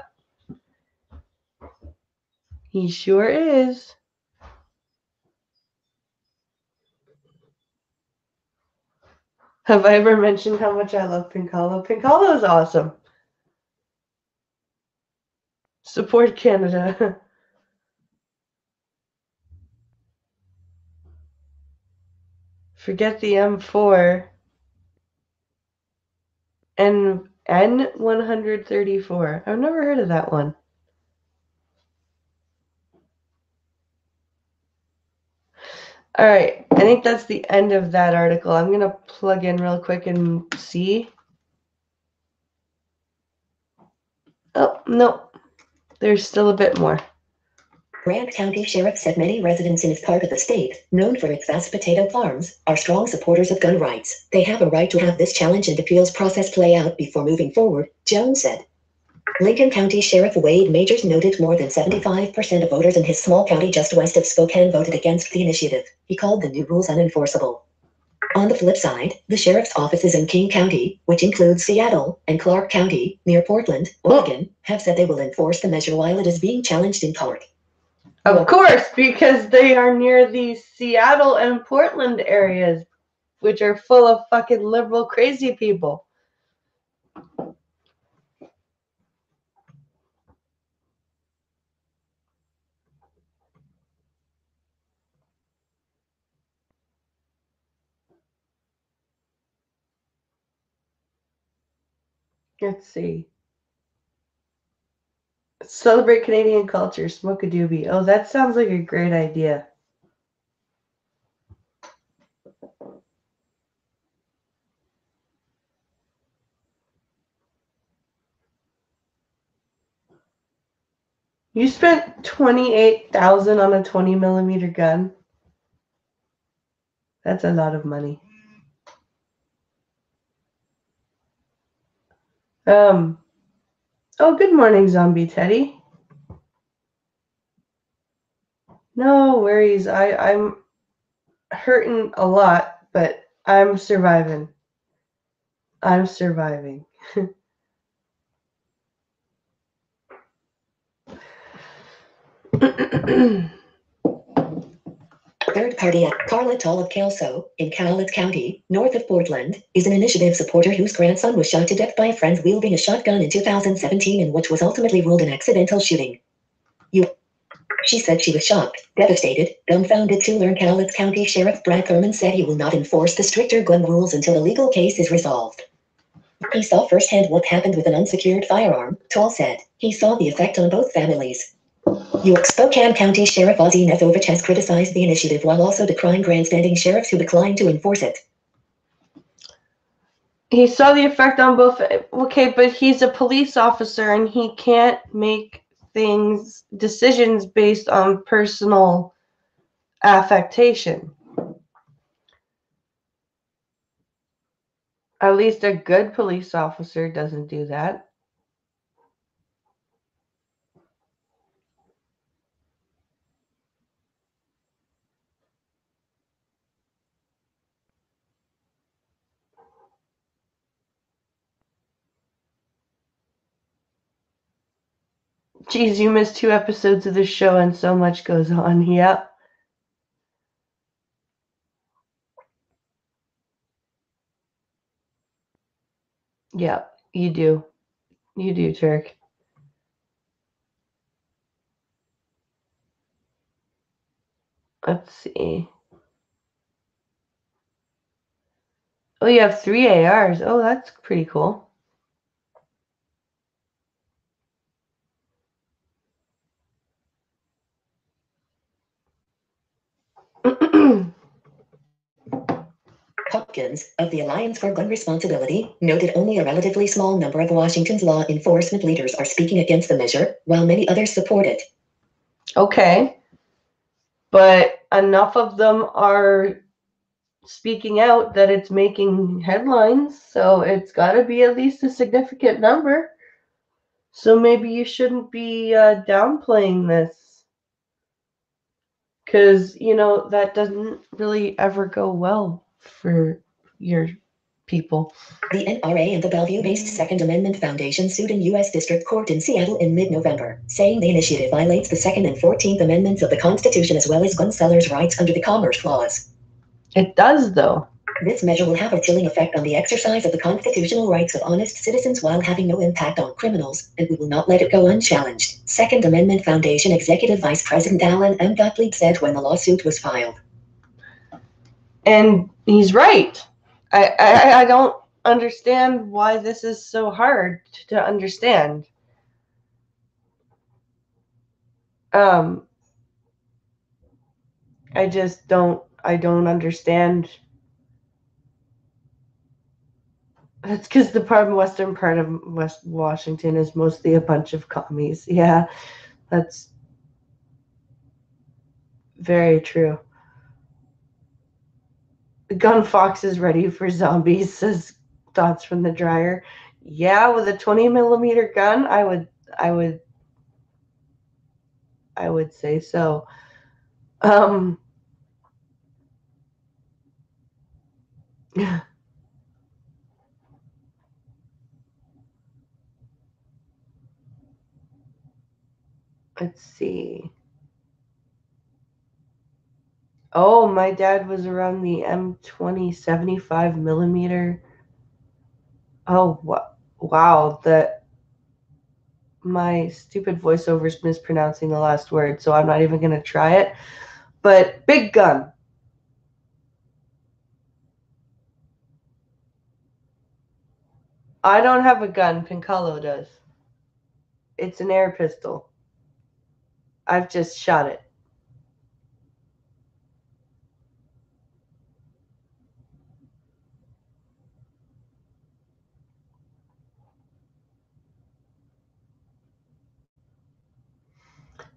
He sure is. Have I ever mentioned how much I love Pinkalo? Pinkalo is awesome. Support Canada. Forget the M4. And N134. I've never heard of that one. All right. I think that's the end of that article. I'm going to plug in real quick and see. Oh, no. There's still a bit more. Grant County Sheriff said many residents in his part of the state, known for its vast potato farms, are strong supporters of gun rights. They have a right to have this challenge and appeals process play out before moving forward, Jones said. Lincoln County Sheriff Wade Majors noted more than 75% of voters in his small county just west of Spokane voted against the initiative. He called the new rules unenforceable. On the flip side, the sheriff's offices in King County, which includes Seattle and Clark County, near Portland, Oregon, have said they will enforce the measure while it is being challenged in court. Of course, because they are near the Seattle and Portland areas, which are full of fucking liberal crazy people. Let's see. Celebrate Canadian culture. Smoke a doobie. Oh, that sounds like a great idea. You spent $28,000 on a 20mm gun. That's a lot of money. Oh, good morning, Zombie Teddy. No worries. I'm hurting a lot, but I'm surviving. I'm surviving. Third Party at Carlet Hall of Kelso, in Cowlitz County, north of Portland, is an initiative supporter whose grandson was shot to death by a friend wielding a shotgun in 2017 in which was ultimately ruled an accidental shooting. She said she was shocked, devastated, dumbfounded to learn Cowlitz County Sheriff Brad Thurman said he will not enforce the stricter gun rules until the legal case is resolved. He saw firsthand what happened with an unsecured firearm, Toll said. He saw the effect on both families. Spokane County Sheriff Ozzie Nethovich has criticized the initiative while also decrying grandstanding sheriffs who decline to enforce it. He saw the effect on both. Okay, but he's a police officer and he can't make decisions based on personal affectation. At least a good police officer doesn't do that. Geez, you missed 2 episodes of the show and so much goes on. Yep. Yep, you do. You do, Turk. Let's see. Oh, you have 3 ARs. Oh, that's pretty cool. Hopkins, of the Alliance for Gun Responsibility, noted only a relatively small number of Washington's law enforcement leaders are speaking against the measure, while many others support it. Okay. But enough of them are speaking out that it's making headlines, so it's got to be at least a significant number. So maybe you shouldn't be downplaying this. Because, that doesn't really ever go well for your people. The NRA and the Bellevue-based Second Amendment Foundation sued in U.S. District Court in Seattle in mid-November, saying the initiative violates the Second and 14th Amendments of the Constitution as well as gun sellers' rights under the Commerce Clause. It does, though. This measure will have a chilling effect on the exercise of the constitutional rights of honest citizens while having no impact on criminals, and we will not let it go unchallenged, Second Amendment Foundation Executive Vice President Alan M. Gottlieb said when the lawsuit was filed. And he's right. I don't understand why this is so hard to understand. I just don't understand. That's because the western part of West Washington is mostly a bunch of commies. Yeah, that's very true. The gun fox is ready for zombies, says Thoughts from the Dryer. Yeah, with a 20mm gun, I would say so. Let's see. Oh, my dad was around the M20 75mm. Oh, wow. My stupid voiceover is mispronouncing the last word, so I'm not even going to try it. But big gun. I don't have a gun. Pincalo does. It's an air pistol. I've just shot it.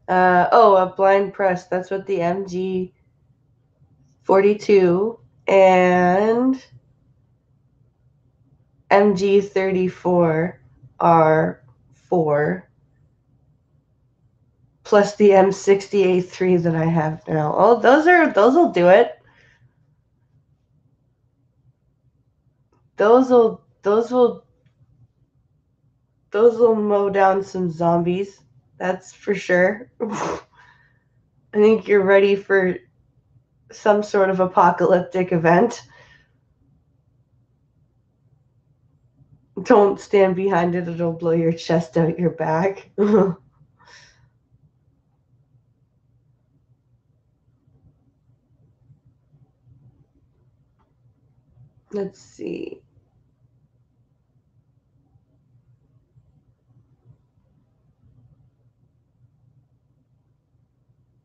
A blind press. That's what the MG 42 and MG 34 are for. plus the M60A3 that I have now. Oh, those'll do it. Those will mow down some zombies. That's for sure. I think you're ready for some sort of apocalyptic event. Don't stand behind it, it'll blow your chest out your back. Let's see.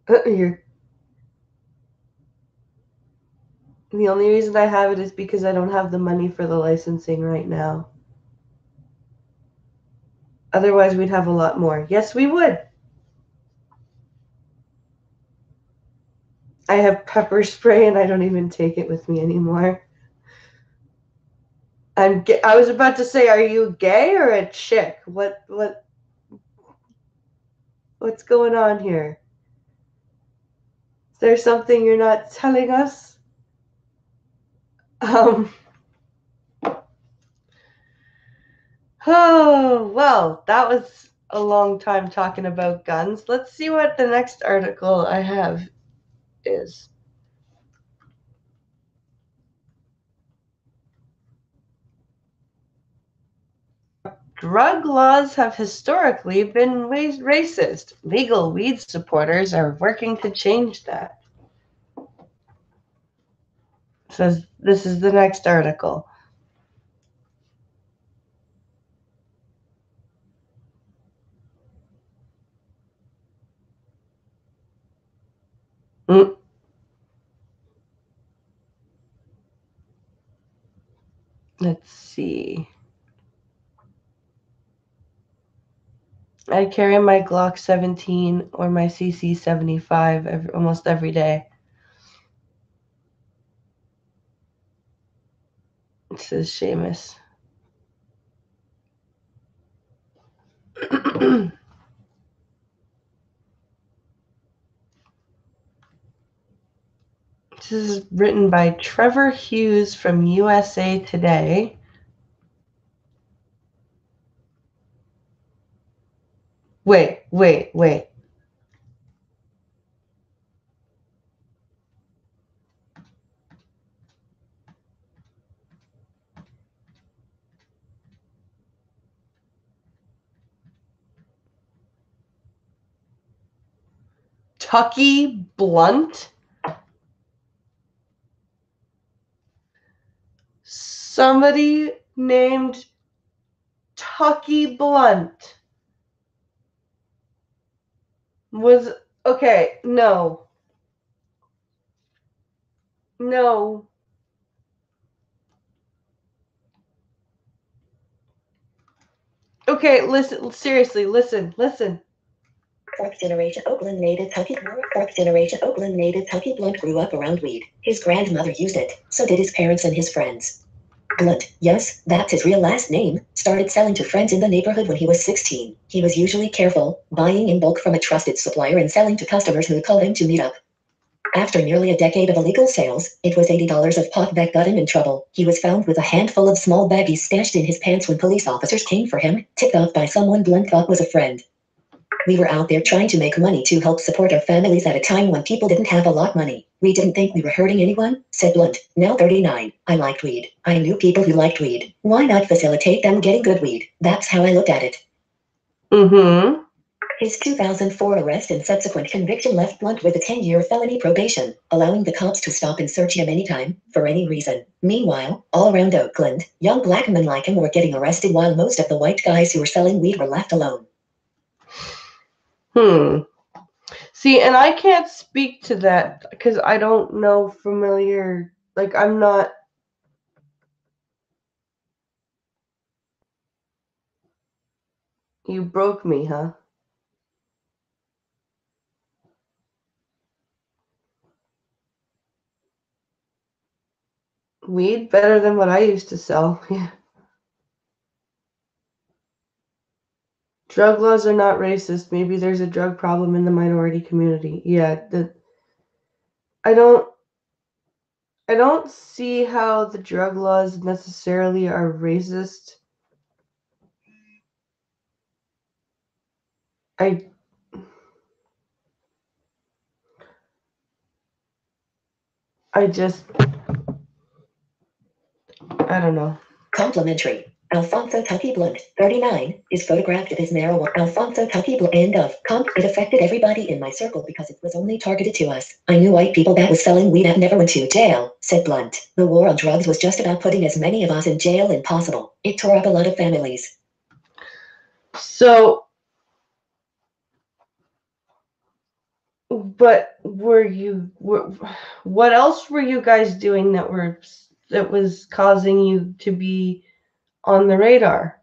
The only reason I have it is because I don't have the money for the licensing right now. Otherwise, we'd have a lot more. Yes, we would. I have pepper spray and I don't even take it with me anymore. I was about to say, are you gay or a chick? What's going on here? Is there something you're not telling us? Oh, well, that was a long time talking about guns. Let's see what the next article I have is. Drug laws have historically been racist. Legal weed supporters are working to change that. Says this is the next article. Let's see. I carry my Glock 17 or my CC 75 almost every day. It says Seamus. This is written by Trevor Hughes from USA Today. Wait. Tucky Blunt? Somebody named Tucky Blunt was okay. No. Okay, listen. Seriously, listen. Fourth generation Oakland native Tucky Blunt grew up around weed. His grandmother used it, so did his parents and his friends. Blunt, yes, that's his real last name, started selling to friends in the neighborhood when he was 16. He was usually careful, buying in bulk from a trusted supplier and selling to customers who called him to meet up. After nearly a decade of illegal sales, it was $80 of pot that got him in trouble. He was found with a handful of small baggies stashed in his pants when police officers came for him, tipped off by someone Blunt thought was a friend. We were out there trying to make money to help support our families at a time when people didn't have a lot of money. We didn't think we were hurting anyone, said Blunt, now 39. I liked weed. I knew people who liked weed. Why not facilitate them getting good weed? That's how I looked at it. Mm-hmm. His 2004 arrest and subsequent conviction left Blunt with a 10-year felony probation, allowing the cops to stop and search him anytime, for any reason. Meanwhile, all around Oakland, young black men like him were getting arrested while most of the white guys who were selling weed were left alone. See, and I can't speak to that because I don't know familiar. Like, I'm not. You broke me, huh? Weed better than what I used to sell. Yeah. Drug laws are not racist. Maybe there's a drug problem in the minority community. Yeah, I don't see how the drug laws necessarily are racist. I don't know. Complimentary. Alfonso Tucky Blunt, 39, is photographed with his marijuana. Alfonso Tucky Blunt. End of. It affected everybody in my circle because it was only targeted to us. I knew white people that was selling weed that never went to jail, said Blunt. The war on drugs was just about putting as many of us in jail as possible. It tore up a lot of families. So, but what else were you guys doing that was causing you to be on the radar?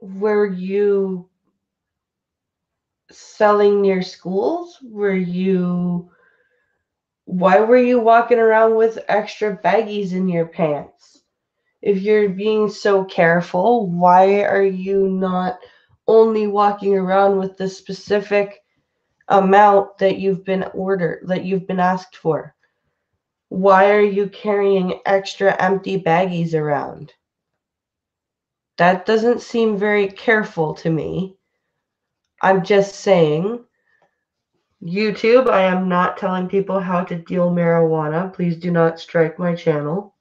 Were you selling near schools? Why were you walking around with extra baggies in your pants? If you're being so careful, why are you not only walking around with the specific amount that you've been asked for? Why are you carrying extra empty baggies around? That doesn't seem very careful to me. I'm just saying, YouTube, I am not telling people how to deal marijuana. Please do not strike my channel.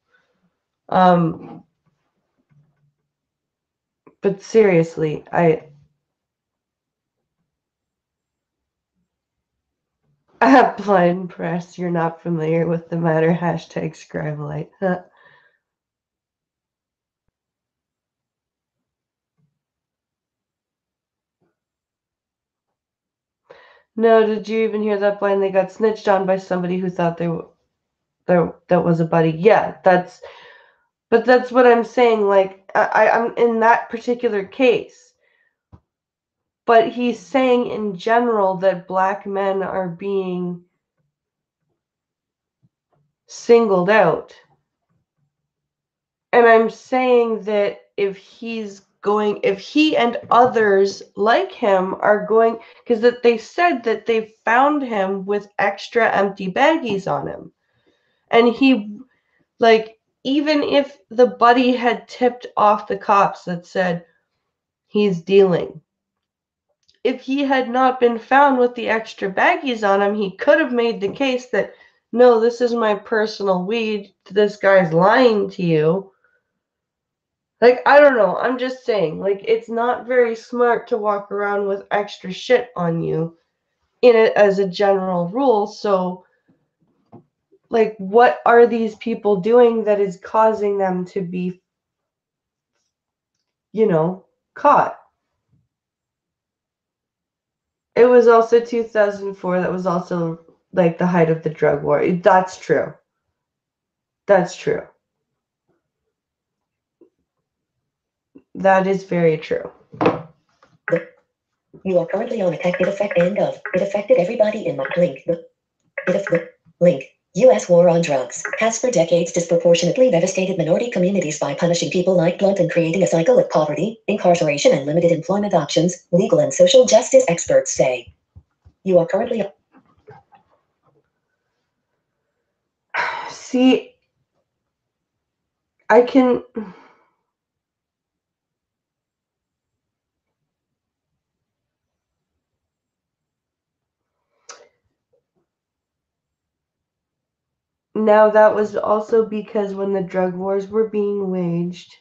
But seriously, Blind Press, you're not familiar with the matter, #Scribelite. Huh. No, did you even hear that, Blind? They got snitched on by somebody who thought that was a buddy. Yeah, that's what I'm saying. Like, I'm in that particular case. But he's saying in general that black men are being singled out. And I'm saying that if he and others like him are going, because that they said that they found him with extra empty baggies on him. And he, like, even if the buddy had tipped off the cops that said he's dealing, if he had not been found with the extra baggies on him, he could have made the case that, no, this is my personal weed. This guy's lying to you. Like, I don't know. I'm just saying, like, it's not very smart to walk around with extra shit on you in it as a general rule. So, like, what are these people doing that is causing them to be, caught? It was also 2004. That was also, like, the height of the drug war. That's true. That's true. That is very true. You are currently on It affected everybody in my link. U.S. war on drugs has for decades disproportionately devastated minority communities by punishing people like Blunt and creating a cycle of poverty, incarceration, and limited employment options, legal and social justice experts say. You are currently... See, I can... Now, that was also because when the drug wars were being waged,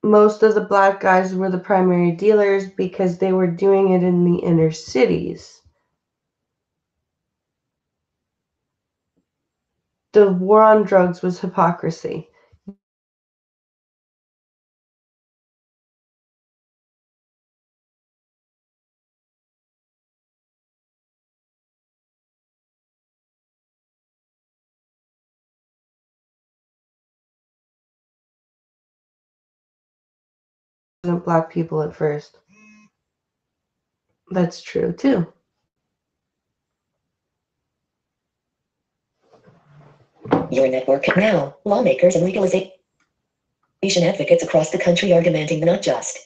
most of the black guys were the primary dealers because they were doing it in the inner cities. The war on drugs was hypocrisy. Black people at first. That's true too. Your network now. Lawmakers and legalization advocates across the country are demanding the not just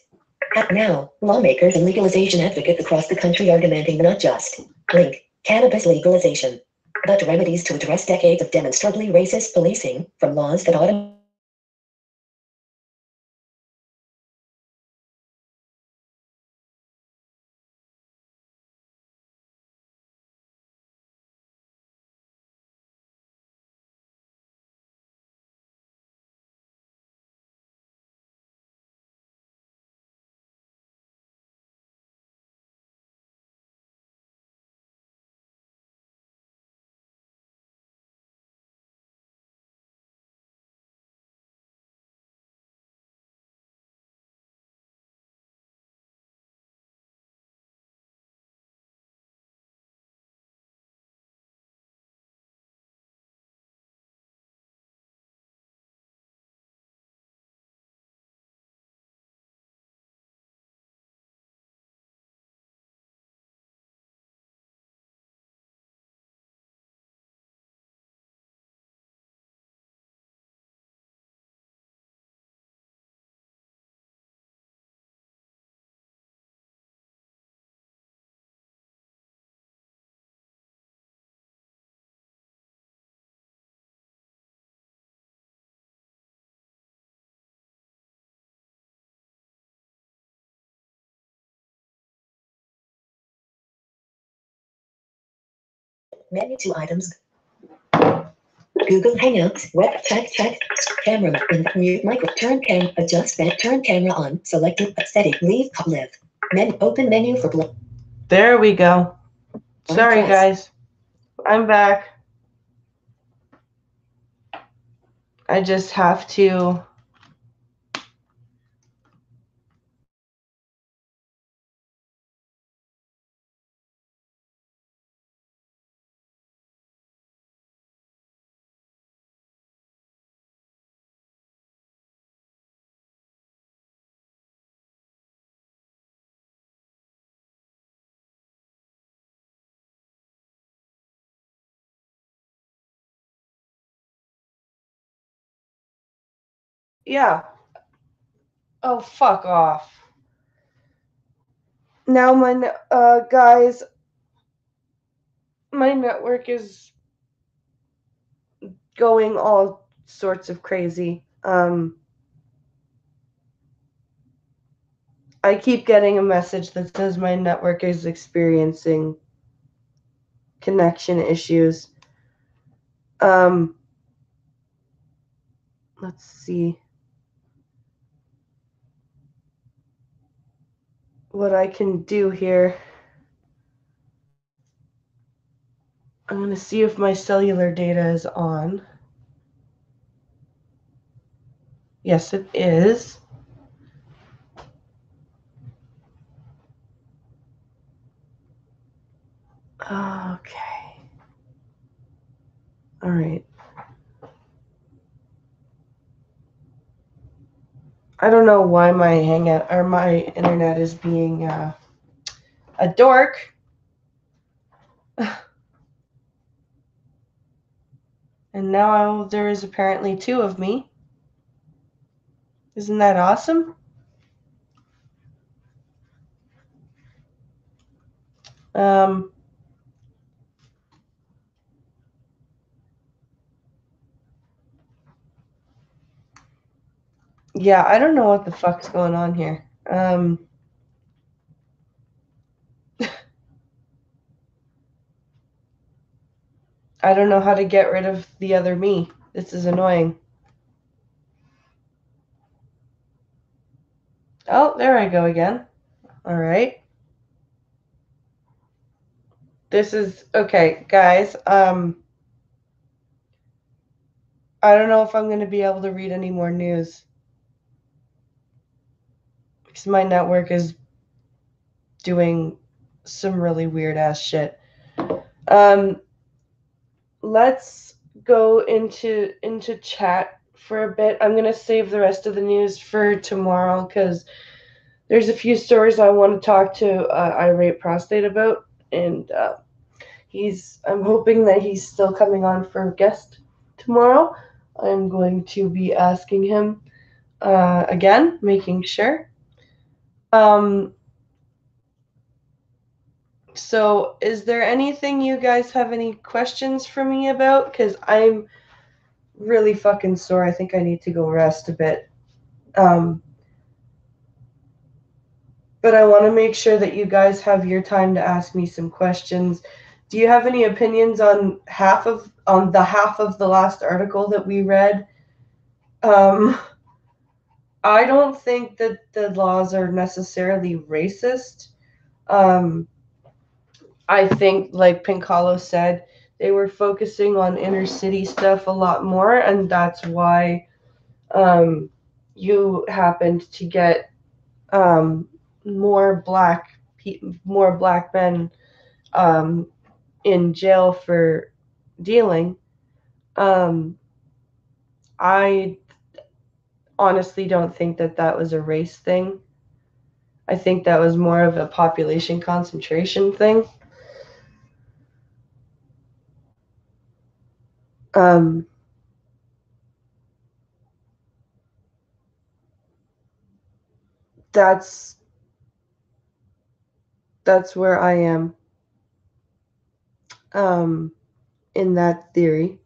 Now, lawmakers and legalization advocates across the country are demanding not just link cannabis legalization, but remedies to address decades of demonstrably racist policing, from laws that menu 2 items. Google Hangouts, web check, camera, mute micro, turn cam, adjust that, turn camera on, selected, setting, leave, live. Open menu for There we go. Sorry, guys. I'm back. I just have to... Yeah. Oh, fuck off. Now guys, my network is going all sorts of crazy. I keep getting a message that says my network is experiencing connection issues. Let's see what I can do here. I'm going to see if my cellular data is on. Yes, it is. Okay. All right. I don't know why my internet is being a dork. And now there is apparently 2 of me. Isn't that awesome? Yeah, I don't know what the fuck's going on here. I don't know how to get rid of the other me. This is annoying. Oh, there I go again. All right. This is okay, guys. I don't know if I'm going to be able to read any more news because my network is doing some really weird ass shit. Let's go into chat for a bit. I'm going to save the rest of the news for tomorrow because there's a few stories I want to talk to Irate Prostate about, and I'm hoping that he's still coming on for a guest tomorrow. I'm going to be asking him again, making sure. So is there anything you guys have any questions for me about? Because I'm really fucking sore. I think I need to go rest a bit. But I want to make sure that you guys have your time to ask me some questions. Do you have any opinions on the half of the last article that we read? I don't think that the laws are necessarily racist. I think, like Pincalo said, they were focusing on inner city stuff a lot more, and that's why you happened to get more black men in jail for dealing. I honestly don't think that that was a race thing. I think that was more of a population concentration thing. That's where I am in that theory.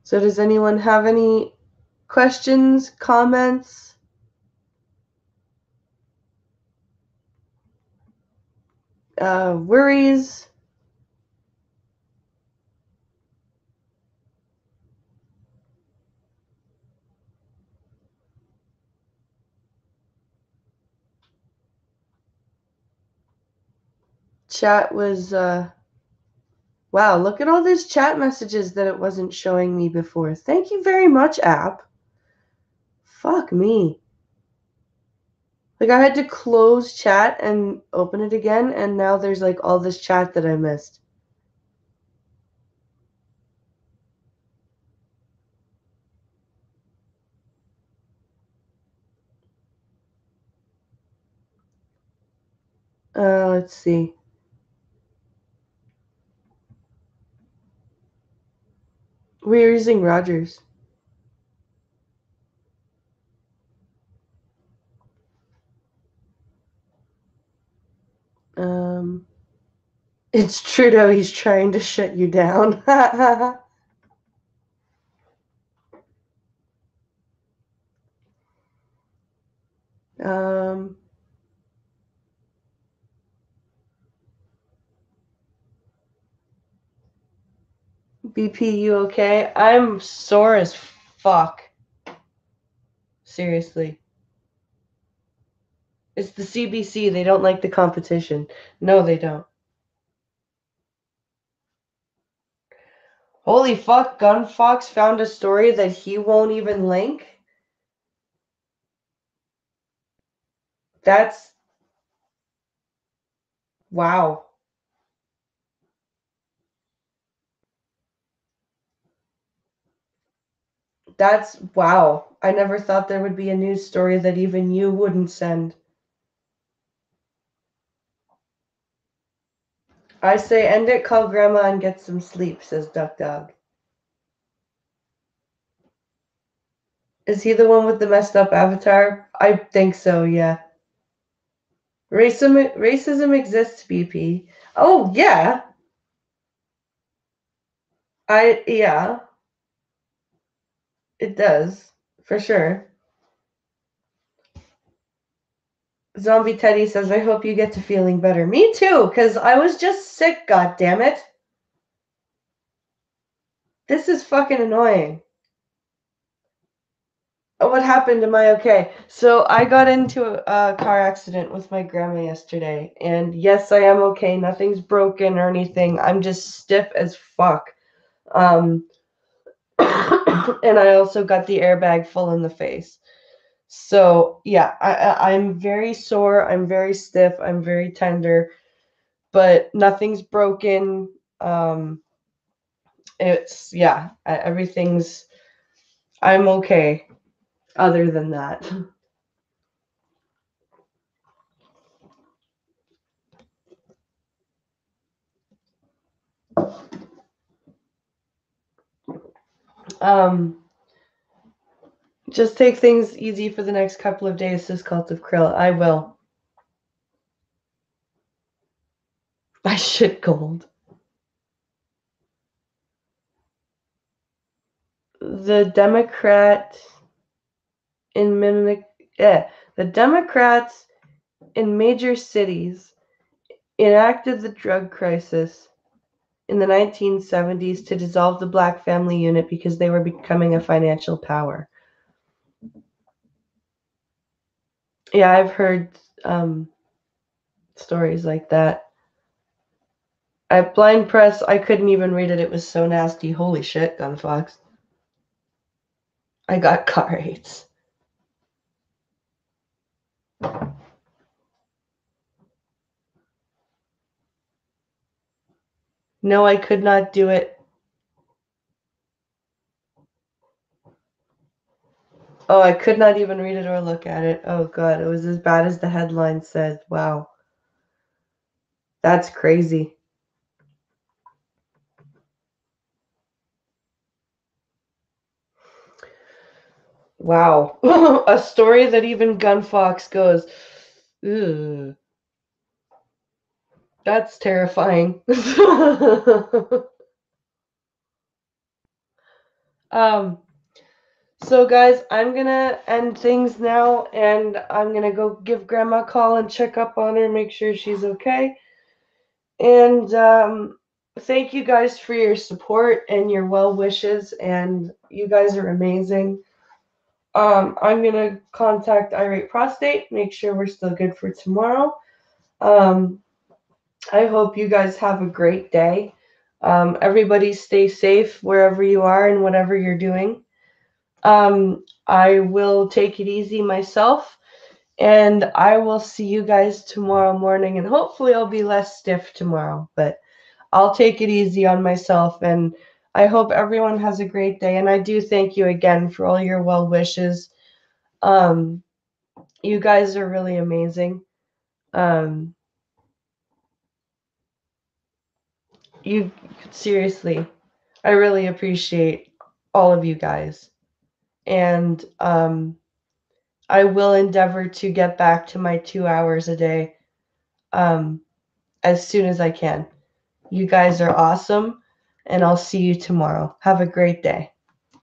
So does anyone have any questions, comments? Worries? Chat was wow, look at all these chat messages that it wasn't showing me before. Thank you very much, app. Fuck me. Like, I had to close chat and open it again, and now there's like all this chat that I missed. Let's see. We're using Rogers. It's Trudeau. He's trying to shut you down. BP, you okay? I'm sore as fuck. Seriously. It's the CBC. They don't like the competition. No, they don't. Holy fuck, Gunfox found a story that he won't even link? That's... wow. That's... wow. I never thought there would be a news story that even you wouldn't send. I say end it, call grandma, and get some sleep, says Duck Dog. Is he the one with the messed up avatar? I think so, yeah. Racism exists, BP. Oh, yeah. Yeah. It does. For sure. Zombie Teddy says, I hope you get to feeling better. Me too, because I was just sick, goddammit. This is fucking annoying. What happened? Am I okay? So I got into a car accident with my grandma yesterday, and yes, I am okay. Nothing's broken or anything. I'm just stiff as fuck. And I also got the airbag full in the face. So yeah, I'm very sore. I'm very stiff. I'm very tender, but nothing's broken. It's yeah, everything's. I'm okay. Other than that. Just take things easy for the next couple of days, says Cult of Krill. I will. I shit gold. The Democrats in the Democrats in major cities enacted the drug crisis in the 1970s to dissolve the Black family unit because they were becoming a financial power. Yeah, I've heard stories like that. At Blind Press, I couldn't even read it. It was so nasty. Holy shit, Gunfox. I got car hates. No, I could not do it. Oh, I could not even read it or look at it. Oh, God. It was as bad as the headline said. Wow. That's crazy. Wow. A story that even Gunfox goes, ugh. That's terrifying. So guys, I'm gonna end things now, and I'm gonna go give Grandma a call and check up on her, make sure she's okay. And thank you guys for your support and your well wishes, and you guys are amazing. I'm gonna contact Irate Prostate, make sure we're still good for tomorrow. I hope you guys have a great day. Everybody stay safe wherever you are and whatever you're doing. I will take it easy myself, and I will see you guys tomorrow morning, and hopefully I'll be less stiff tomorrow, but I'll take it easy on myself, and I hope everyone has a great day. And I do thank you again for all your well wishes. You guys are really amazing. You seriously, I really appreciate all of you guys. And I will endeavor to get back to my 2 hours a day as soon as I can. You guys are awesome, and I'll see you tomorrow. Have a great day.